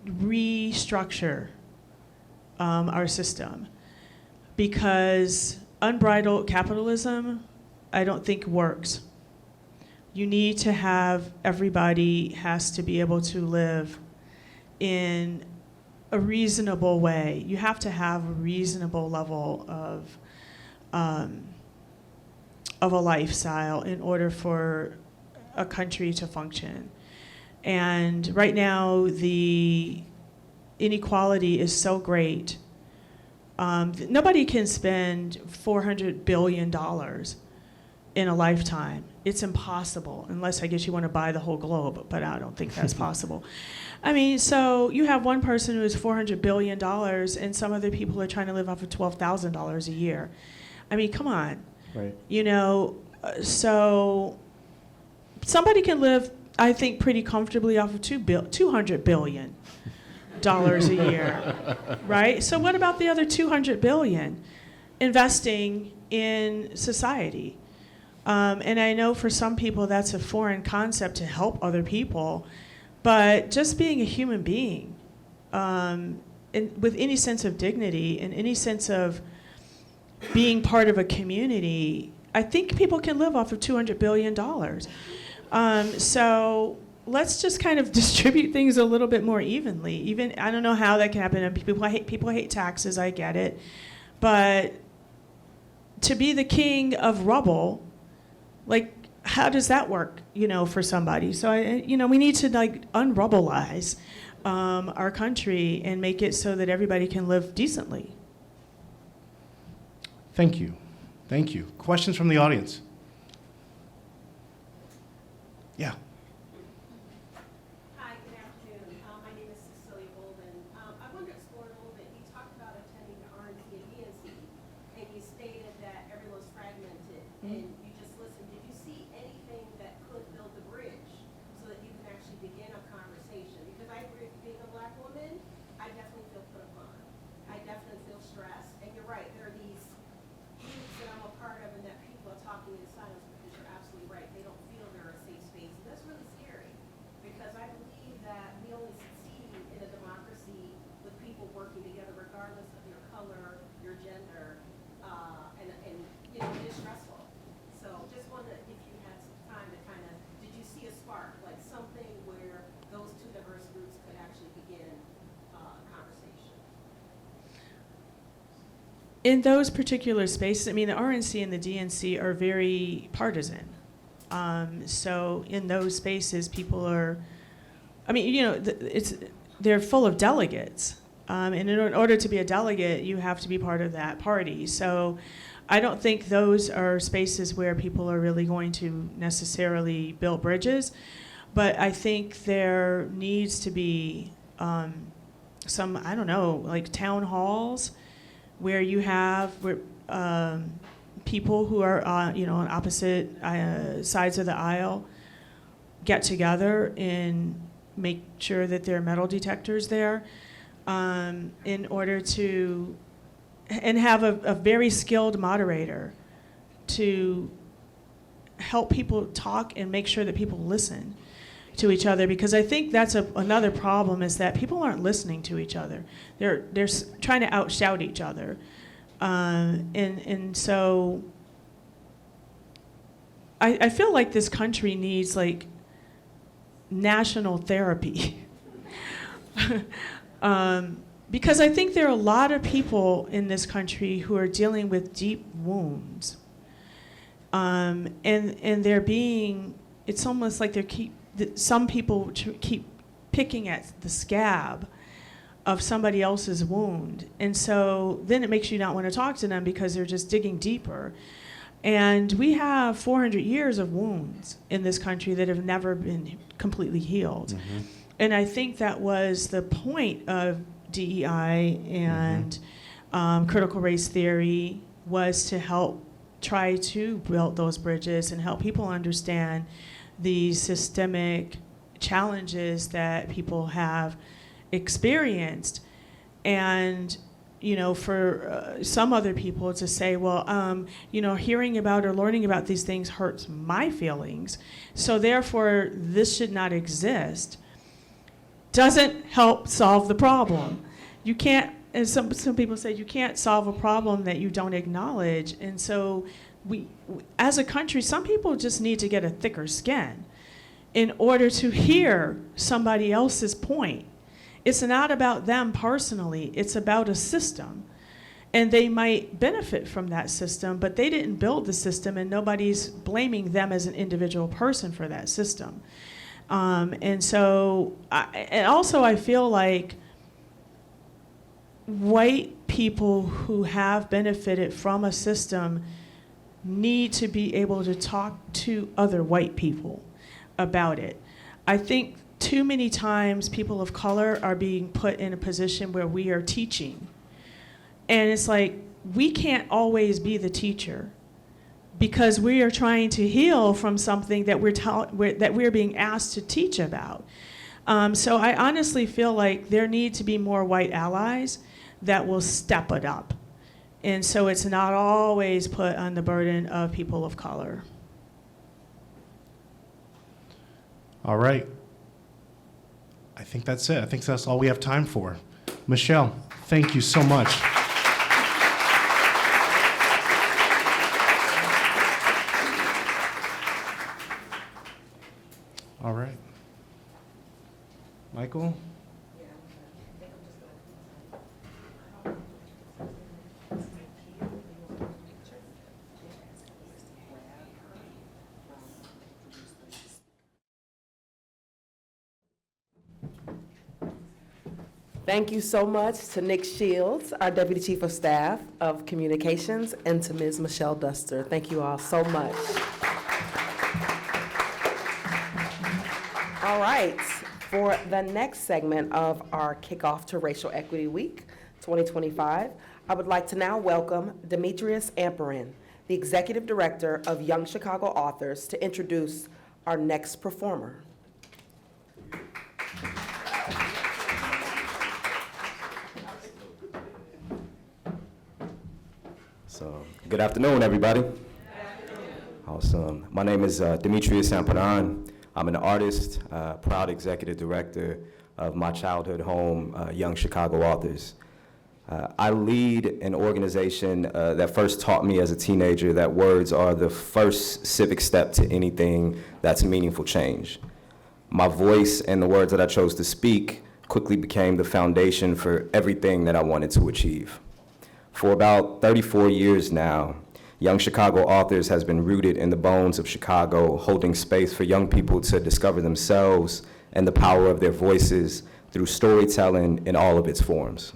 restructure our system, because unbridled capitalism, I don't think works. You need to have, everybody has to be able to live in a reasonable way. You have to have a reasonable level of a lifestyle in order for a country to function. And right now, the inequality is so great. Nobody can spend $400 billion in a lifetime. It's impossible, unless I guess you want to buy the whole globe, but I don't think that's possible. I mean, so you have one person who is $400 billion, and some other people are trying to live off of $12,000 a year. I mean, come on. Right. So somebody can live, I think, pretty comfortably off of $200 billion a year, right? So what about the other $200 billion investing in society? And I know for some people that's a foreign concept to help other people, but just being a human being, with any sense of dignity and any sense of being part of a community, I think people can live off of $200 billion. So let's just kind of distribute things a little bit more evenly. Even, I don't know how that can happen. And people hate taxes, I get it. But to be the king of rubble, like, how does that work, for somebody? So, we need to, unrubbleize our country and make it so that everybody can live decently. Thank you. Thank you. Questions from the audience? Yeah. Hi, good afternoon. My name is Cecilia Bolden. I wanted to explore a little bit. You talked about attending the RNC and DNC, and you stated that everyone's fragmented, and you just listened. Did you see anything that could build the bridge so that you can actually begin a conversation? Because I agree, being a Black woman, I definitely feel put upon. I definitely feel stressed. And you're right, there are these groups that I'm a part of and that people are talking in silence, because you're absolutely right. They don't feel they're a safe space. And that's really scary, because I believe that we only succeed in a democracy with people working together regardless of your color, your gender, and it is stressful. So just wondered if you had some time to kind of, did you see a spark, like something where those two diverse groups could actually begin a conversation? In those particular spaces, I mean, the RNC and the DNC are very partisan. So in those spaces, people are, I mean, they're full of delegates. And in order to be a delegate, you have to be part of that party. So I don't think those are spaces where people are really going to necessarily build bridges. But I think there needs to be some, I don't know, like town halls where you have people who are on opposite sides of the aisle get together and make sure that there are metal detectors there, in order to, and have a very skilled moderator to help people talk and make sure that people listen to each other, because I think that's another problem, is that people aren't listening to each other. They're trying to outshout each other, and so I feel like this country needs like national therapy, Because I think there are a lot of people in this country who are dealing with deep wounds. And they're being, it's almost like some people keep picking at the scab of somebody else's wound. And so then it makes you not want to talk to them because they're just digging deeper. And we have 400 years of wounds in this country that have never been completely healed. Mm-hmm. And I think that was the point of DEI and critical race theory, was to help try to build those bridges and help people understand the systemic challenges that people have experienced. And for some other people to say, well, hearing about or learning about these things hurts my feelings, so therefore this should not exist, doesn't help solve the problem. You can't, as some people say, you can't solve a problem that you don't acknowledge. And so we, as a country, some people just need to get a thicker skin in order to hear somebody else's point. It's not about them personally, it's about a system. And they might benefit from that system, but they didn't build the system, and nobody's blaming them as an individual person for that system. And so, I feel like white people who have benefited from a system need to be able to talk to other white people about it. I think too many times people of color are being put in a position where we are teaching. And it's like, we can't always be the teacher because we are trying to heal from something that we're being asked to teach about. So I honestly feel like there need to be more white allies that will step it up. And so it's not always put on the burden of people of color. All right. I think that's it. I think that's all we have time for. Michelle, thank you so much. All right. Michael? Thank you so much to Nick Shields, our Deputy Chief of Staff of Communications, and to Ms. Michelle Duster. Thank you all so much. All right, for the next segment of our kickoff to Racial Equity Week 2025, I would like to now welcome Demetrius Amperin, the Executive Director of Young Chicago Authors, to introduce our next performer. So, good afternoon, everybody. Awesome. My name is Demetrius Amperin. I'm an artist, proud executive director of my childhood home, Young Chicago Authors. I lead an organization that first taught me as a teenager that words are the first civic step to anything that's meaningful change. My voice and the words that I chose to speak quickly became the foundation for everything that I wanted to achieve. For about 34 years now, Young Chicago Authors has been rooted in the bones of Chicago, holding space for young people to discover themselves and the power of their voices through storytelling in all of its forms.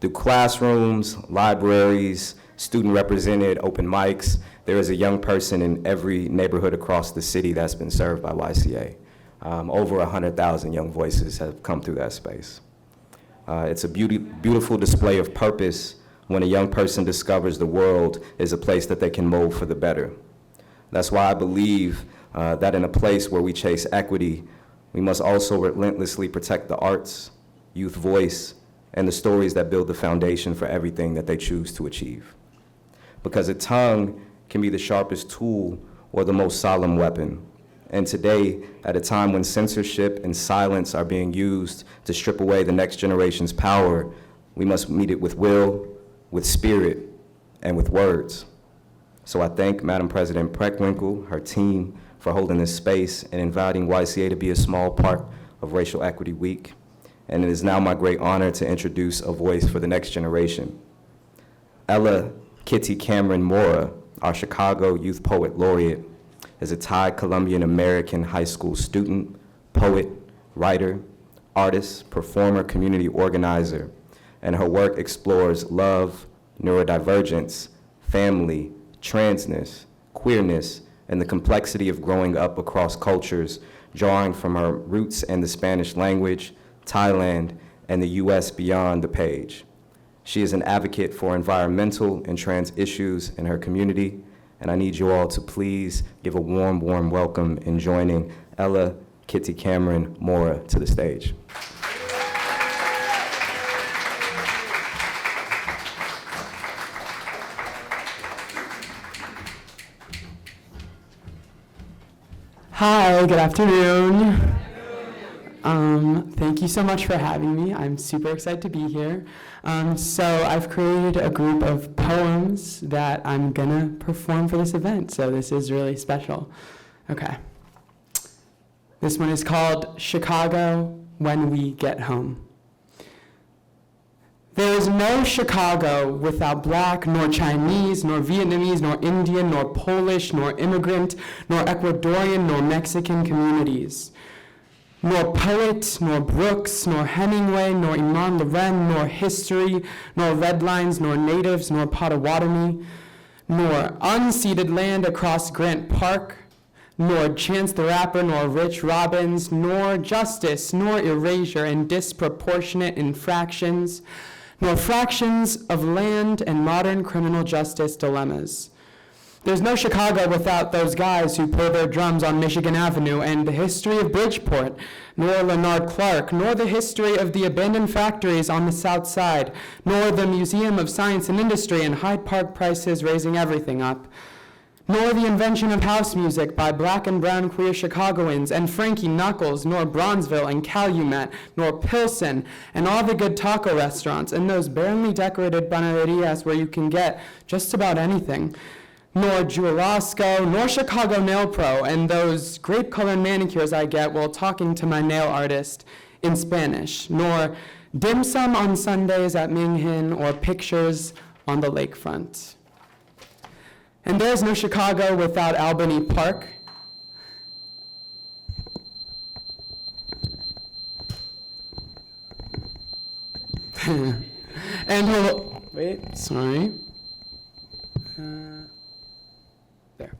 Through classrooms, libraries, student-represented open mics, there is a young person in every neighborhood across the city that's been served by YCA. Over 100,000 young voices have come through that space. It's a beautiful display of purpose when a young person discovers the world is a place that they can mold for the better. That's why I believe that in a place where we chase equity, we must also relentlessly protect the arts, youth voice, and the stories that build the foundation for everything that they choose to achieve. Because a tongue can be the sharpest tool or the most solemn weapon. And today, at a time when censorship and silence are being used to strip away the next generation's power, we must meet it with will, with spirit, and with words. So I thank Madam President Preckwinkle, her team, for holding this space and inviting YCA to be a small part of Racial Equity Week. and it is now my great honor to introduce a voice for the next generation. Eila Kittikamron Mora, our Chicago Youth Poet Laureate, is a Thai Colombian American high school student, poet, writer, artist, performer, community organizer, and her work explores love, neurodivergence, family, transness, queerness, and the complexity of growing up across cultures, drawing from her roots in the Spanish language, Thailand, and the US beyond the page. She is an advocate for environmental and trans issues in her community, and I need you all to please give a warm, warm welcome in joining Eila Kittikamron Mora to the stage. Hi, good afternoon. Thank you so much for having me. I'm super excited to be here. So I've created a group of poems that I'm gonna perform for this event, so this is really special. Okay. This one is called Chicago When We Get Home. There is no Chicago without Black, nor Chinese, nor Vietnamese, nor Indian, nor Polish, nor immigrant, nor Ecuadorian, nor Mexican communities. Nor poet, nor Brooks, nor Hemingway, nor Iman Loren, nor history, nor red lines, nor natives, nor Potawatomi, nor unceded land across Grant Park, nor Chance the Rapper, nor Rich Robbins, nor justice, nor erasure and disproportionate infractions, nor fractions of land and modern criminal justice dilemmas. There's no Chicago without those guys who play their drums on Michigan Avenue and the history of Bridgeport, nor Leonard Clark, nor the history of the abandoned factories on the South Side, nor the Museum of Science and Industry and Hyde Park prices raising everything up, nor the invention of house music by Black and brown queer Chicagoans and Frankie Knuckles, nor Bronzeville and Calumet, nor Pilsen, and all the good taco restaurants and those barely decorated panaderias where you can get just about anything, nor Jewel-Osco, nor Chicago Nail Pro, and those grape-colored manicures I get while talking to my nail artist in Spanish, nor dim sum on Sundays at Ming Hin or pictures on the lakefront. And there's no Chicago without Albany Park. Wait, sorry. There.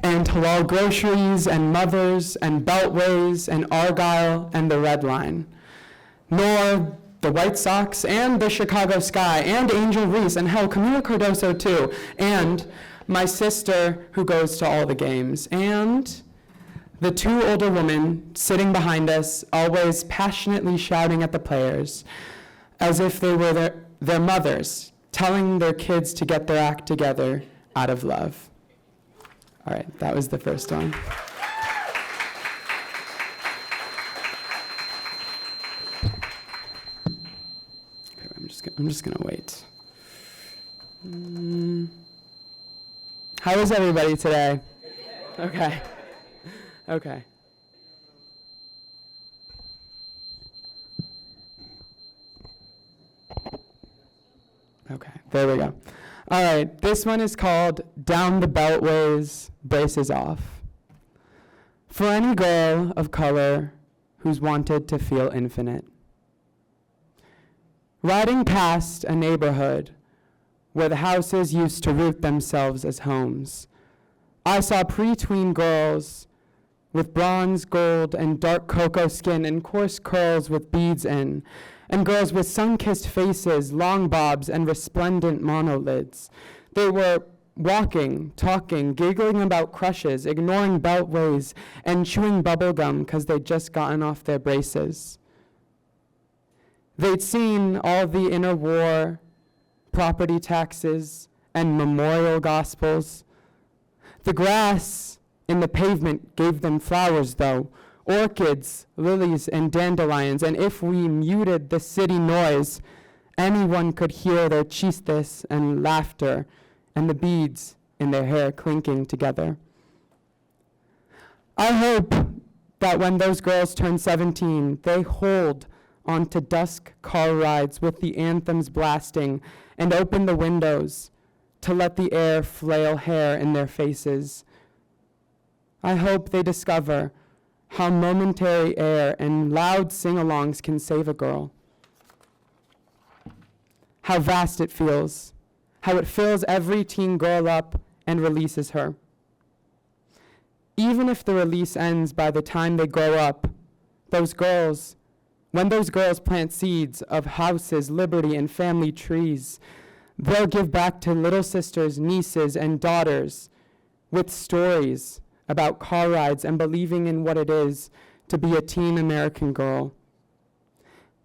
And halal groceries and mothers and beltways and Argyle and the Red Line. Nor the White Sox and the Chicago Sky and Angel Reese and hell, Camila Cardoso too. And my sister who goes to all the games. And the two older women sitting behind us, always passionately shouting at the players, as if they were their mothers, telling their kids to get their act together out of love. All right, that was the first one. Okay, I'm just gonna wait. How is everybody today? Okay. Okay. Okay, there we go. All right, this one is called Down the Beltways, Braces Off. For any girl of color who's wanted to feel infinite. Riding past a neighborhood where the houses used to root themselves as homes, I saw pre-tween girls with bronze, gold, and dark cocoa skin and coarse curls with beads in, and girls with sun-kissed faces, long bobs, and resplendent monolids. They were walking, talking, giggling about crushes, ignoring beltways, and chewing bubblegum because they'd just gotten off their braces. They'd seen all the interwar property taxes and memorial gospels. The grass in the pavement gave them flowers, though, orchids, lilies, and dandelions, and if we muted the city noise, anyone could hear their chistes and laughter and the beads in their hair clinking together. I hope that when those girls turn 17, they hold onto dusk car rides with the anthems blasting, and open the windows to let the air flail hair in their faces. I hope they discover how momentary air and loud sing-alongs can save a girl. How vast it feels, how it fills every teen girl up and releases her. Even if the release ends by the time they grow up, when those girls plant seeds of houses, liberty, and family trees, they'll give back to little sisters, nieces, and daughters with stories about car rides and believing in what it is to be a teen American girl.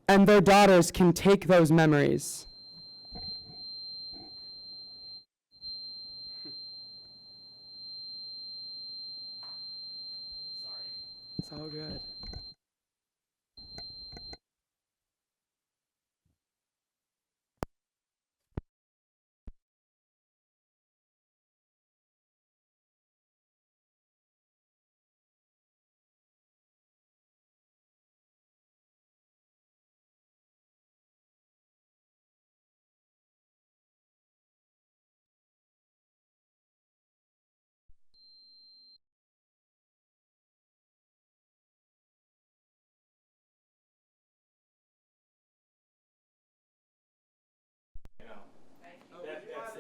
And their daughters can take those memories It's all good.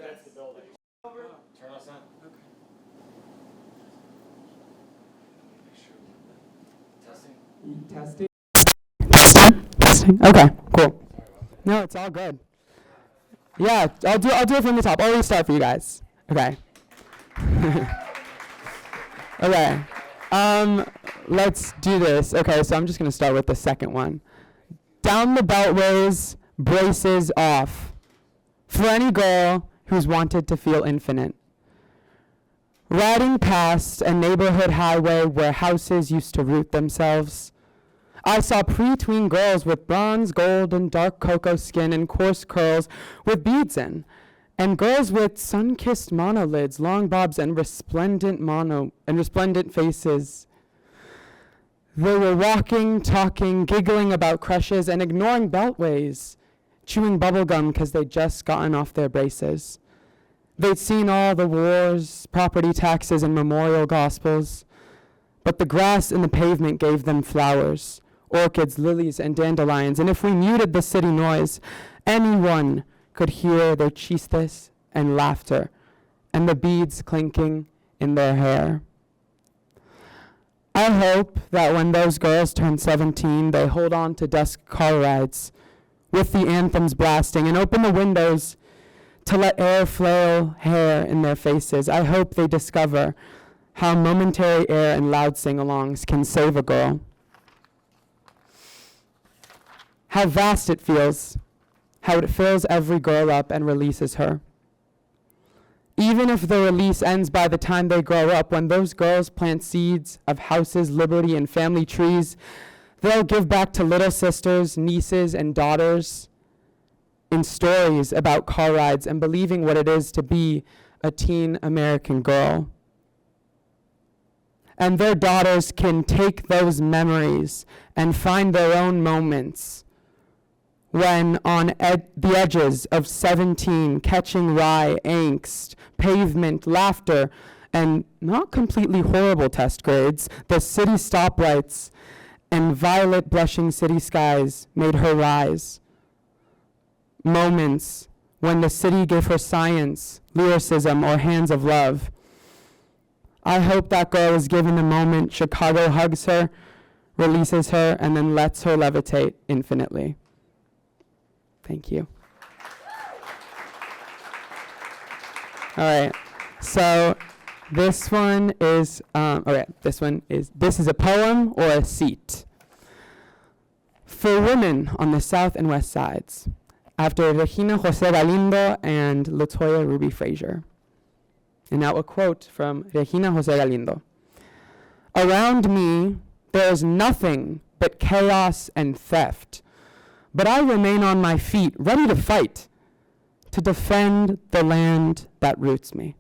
That's the building. Turn us on. Testing. Testing. Okay, cool. No, it's all good. Yeah, I'll do it from the top. I'll restart for you guys. Okay. Okay. Let's do this. Okay, so I'm just gonna start with the second one. Down the beltways, braces off. For any girl who's wanted to feel infinite. Riding past a neighborhood highway where houses used to root themselves, I saw pre-tween girls with bronze, gold, and dark cocoa skin and coarse curls with beads in, and girls with sun-kissed monolids, long bobs, and resplendent faces. They were walking, talking, giggling about crushes, and ignoring beltways, chewing bubblegum because they'd just gotten off their braces. They'd seen all the wars, property taxes, and memorial gospels, but the grass in the pavement gave them flowers, orchids, lilies, and dandelions, and if we muted the city noise, anyone could hear their chistes and laughter, and the beads clinking in their hair. I hope that when those girls turn 17, they hold on to dusk car rides, with the anthems blasting, and open the windows to let air flail hair in their faces. I hope they discover how momentary air and loud sing-alongs can save a girl. How vast it feels, how it fills every girl up and releases her. Even if the release ends by the time they grow up, when those girls plant seeds of houses, liberty, and family trees, they'll give back to little sisters, nieces, and daughters in stories about car rides and believing what it is to be a teen American girl. And their daughters can take those memories and find their own moments when on the edges of 17, catching rye, angst, pavement, laughter, and not completely horrible test grades, the city stoplights and violet blushing city skies made her rise. Moments when the city gave her science, lyricism, or hands of love. I hope that girl is given the moment Chicago hugs her, releases her, and then lets her levitate infinitely. Thank you. All right, so this one is, this is a poem or a seat. For women on the south and west sides, after Regina José Galindo and Latoya Ruby Frazier. And now a quote from Regina José Galindo. Around me, there is nothing but chaos and theft, but I remain on my feet, ready to fight, to defend the land that roots me.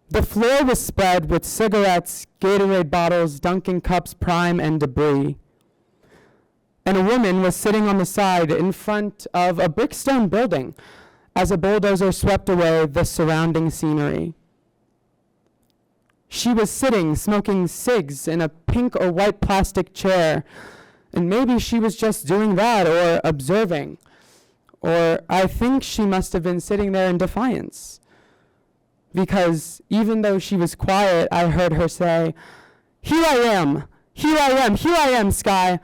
The floor was spread with cigarettes, Gatorade bottles, Dunkin' cups, Prime, and debris. and a woman was sitting on the side in front of a brickstone building as a bulldozer swept away the surrounding scenery. She was sitting, smoking cigs in a pink or white plastic chair, and maybe she was just doing that or observing. Or I think she must have been sitting there in defiance. Because even though she was quiet, I heard her say, "Here I am, here I am, here I am, Sky.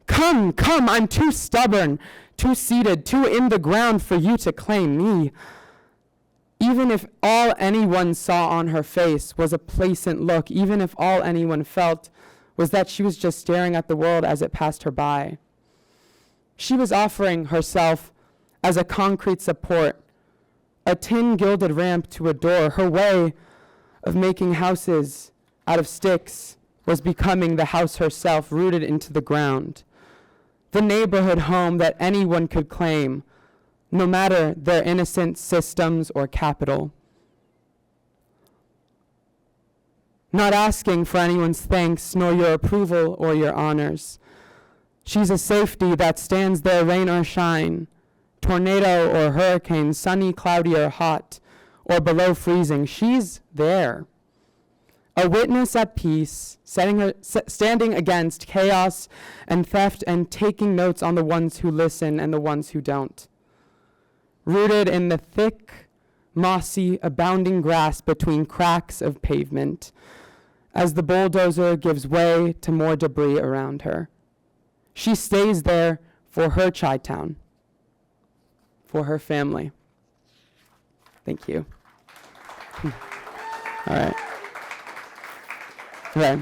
Come, come, I'm too stubborn, too seated, too in the ground for you to claim me." Even if all anyone saw on her face was a placent look, even if all anyone felt was that she was just staring at the world as it passed her by, she was offering herself as a concrete support, a tin gilded ramp to a door. Her way of making houses out of sticks was becoming the house herself, rooted into the ground. The neighborhood home that anyone could claim, no matter their innocent systems or capital. Not asking for anyone's thanks, nor your approval or your honors. She's a safety that stands there rain or shine, tornado or hurricane, sunny, cloudy, or hot, or below freezing. She's there. A witness at peace, standing against chaos and theft and taking notes on the ones who listen and the ones who don't. Rooted in the thick, mossy, abounding grass between cracks of pavement, as the bulldozer gives way to more debris around her. She stays there for her Chi-town, for her family. Thank you. All right. Okay.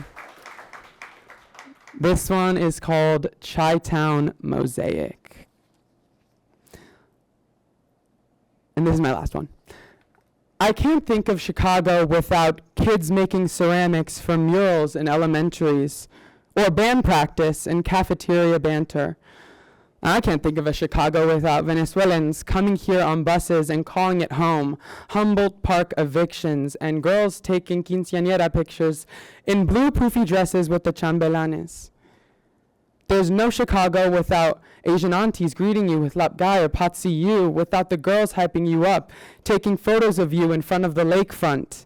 This one is called Chi-town Mosaic. And this is my last one. I can't think of Chicago without kids making ceramics from murals in elementaries, or band practice and cafeteria banter. I can't think of a Chicago without Venezuelans coming here on buses and calling it home, Humboldt Park evictions, and girls taking quinceañera pictures in blue poofy dresses with the chambelanes. There's no Chicago without Asian aunties greeting you with lapgai or patsi yu, without the girls hyping you up, taking photos of you in front of the lakefront.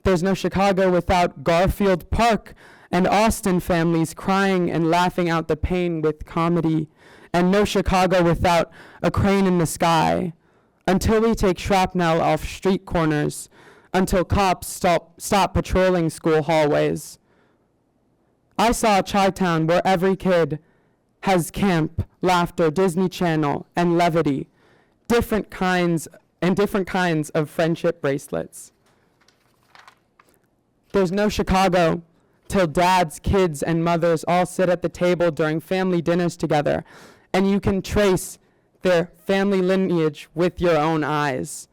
There's no Chicago without Garfield Park and Austin families crying and laughing out the pain with comedy, and no Chicago without a crane in the sky, until we take shrapnel off street corners, until cops stop patrolling school hallways. I saw a Chi-town where every kid has camp, laughter, Disney Channel, and levity, different kinds of friendship bracelets. There's no Chicago till dads, kids, and mothers all sit at the table during family dinners together, and you can trace their family lineage with your own eyes.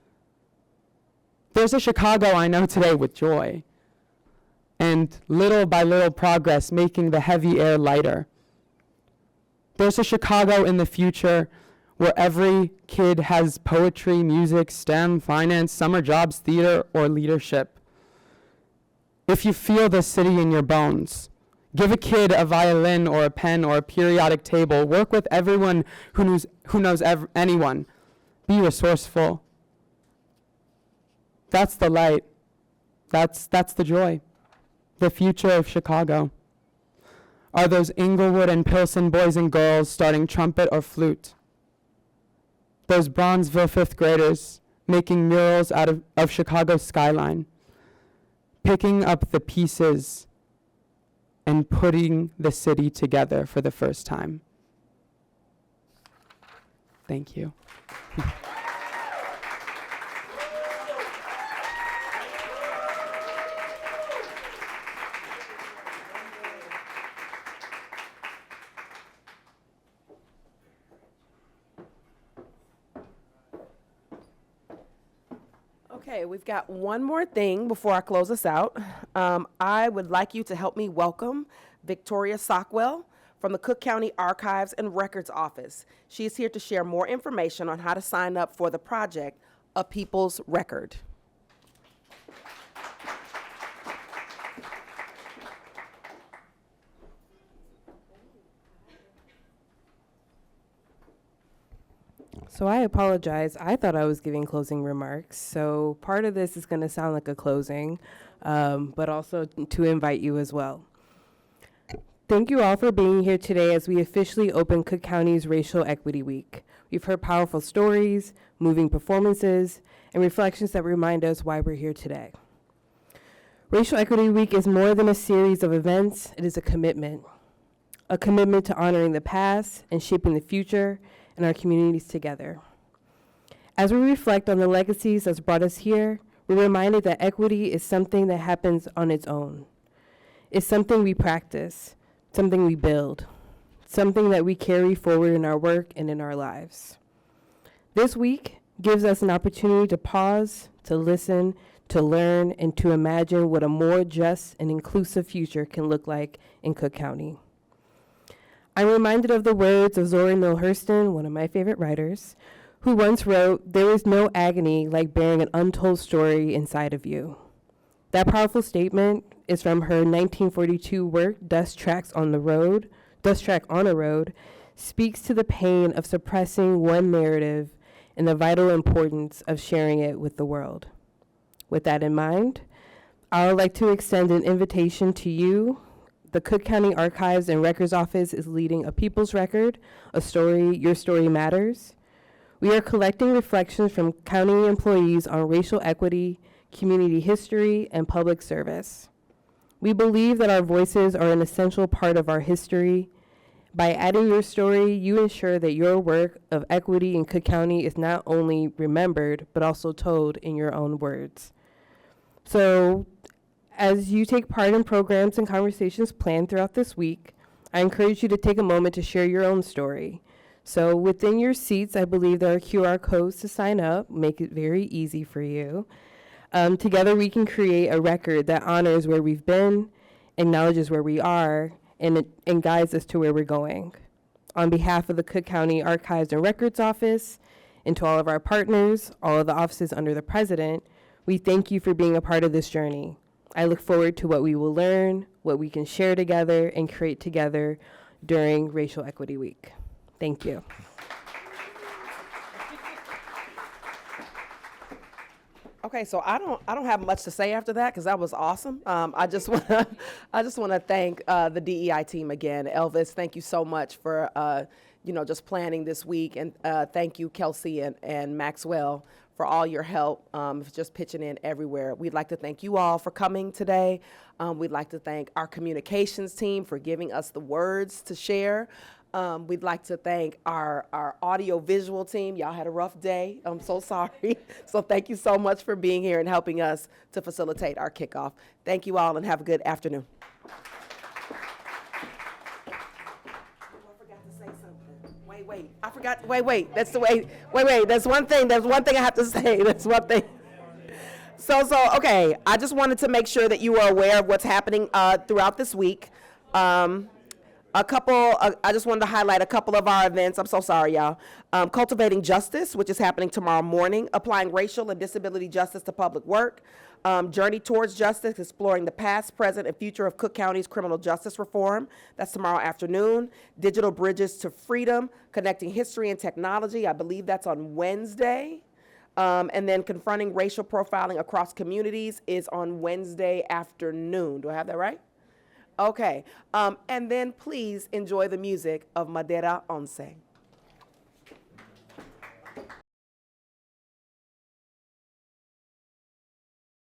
There's a Chicago I know today with joy, and little by little progress making the heavy air lighter. There's a Chicago in the future where every kid has poetry, music, STEM, finance, summer jobs, theater, or leadership. If you feel the city in your bones, give a kid a violin or a pen or a periodic table. Work with everyone who knows anyone. Be resourceful. That's the light. That's the joy. The future of Chicago. Are those Inglewood and Pilsen boys and girls starting trumpet or flute? Those Bronzeville fifth graders making murals out of Chicago's skyline, picking up the pieces and putting the city together for the first time. Thank you. Okay, we've got one more thing before I close us out. I would like you to help me welcome Victoria Sockwell from the Cook County Archives and Records Office. She is here to share more information on how to sign up for the project, A People's Record. So I apologize. I thought I was giving closing remarks. So part of this is going to sound like a closing, but also to invite you as well. Thank you all for being here today as we officially open Cook County's Racial Equity Week. We've heard powerful stories, moving performances, and reflections that remind us why we're here today. Racial Equity Week is more than a series of events. It is a commitment to honoring the past and shaping the future and our communities together. As we reflect on the legacies that's brought us here, we're reminded that equity is something that happens on its own. It's something we practice, something we build, something that we carry forward in our work and in our lives. This week gives us an opportunity to pause, to listen, to learn, and to imagine what a more just and inclusive future can look like in Cook County. I'm reminded of the words of Zora Neale Hurston, one of my favorite writers, who once wrote, "There is no agony like bearing an untold story inside of you." That powerful statement is from her 1942 work, Dust Track on a Road, speaks to the pain of suppressing one narrative and the vital importance of sharing it with the world. With that in mind, I would like to extend an invitation to you. The Cook County Archives and Records Office is leading a People's Record, a story, Your Story Matters. We are collecting reflections from county employees on racial equity, community history, and public service. We believe that our voices are an essential part of our history. By adding your story, you ensure that your work of equity in Cook County is not only remembered, but also told in your own words. So, as you take part in programs and conversations planned throughout this week, I encourage you to take a moment to share your own story. So within your seats, I believe there are QR codes to sign up, make it very easy for you. Together we can create a record that honors where we've been, acknowledges where we are, and guides us to where we're going. On behalf of the Cook County Archives and Records Office, and to all of our partners, all of the offices under the president, we thank you for being a part of this journey. I look forward to what we will learn, what we can share together and create together during Racial Equity Week. Thank you. Okay, so I don't have much to say after that because that was awesome. I just want to thank the DEI team again. Elvis, thank you so much for just planning this week, and thank you, Kelsey and Maxwell, for all your help, just pitching in everywhere. We'd like to thank you all for coming today. We'd like to thank our communications team for giving us the words to share. We'd like to thank our audio-visual team. Y'all had a rough day. I'm so sorry. So thank you so much for being here and helping us to facilitate our kickoff. Thank you all and have a good afternoon. There's one thing I have to say. There's one thing. Okay, I just wanted to make sure that you are aware of what's happening throughout this week. I just wanted to highlight a couple of our events. I'm so sorry, y'all. Cultivating Justice, which is happening tomorrow morning, applying racial and disability justice to public work. Journey Towards Justice, exploring the past, present, and future of Cook County's criminal justice reform. That's tomorrow afternoon. Digital Bridges to Freedom, connecting history and technology. I believe that's on Wednesday. And then Confronting Racial Profiling Across Communities is on Wednesday afternoon. Do I have that right? Okay. And then please enjoy the music of Madera Once.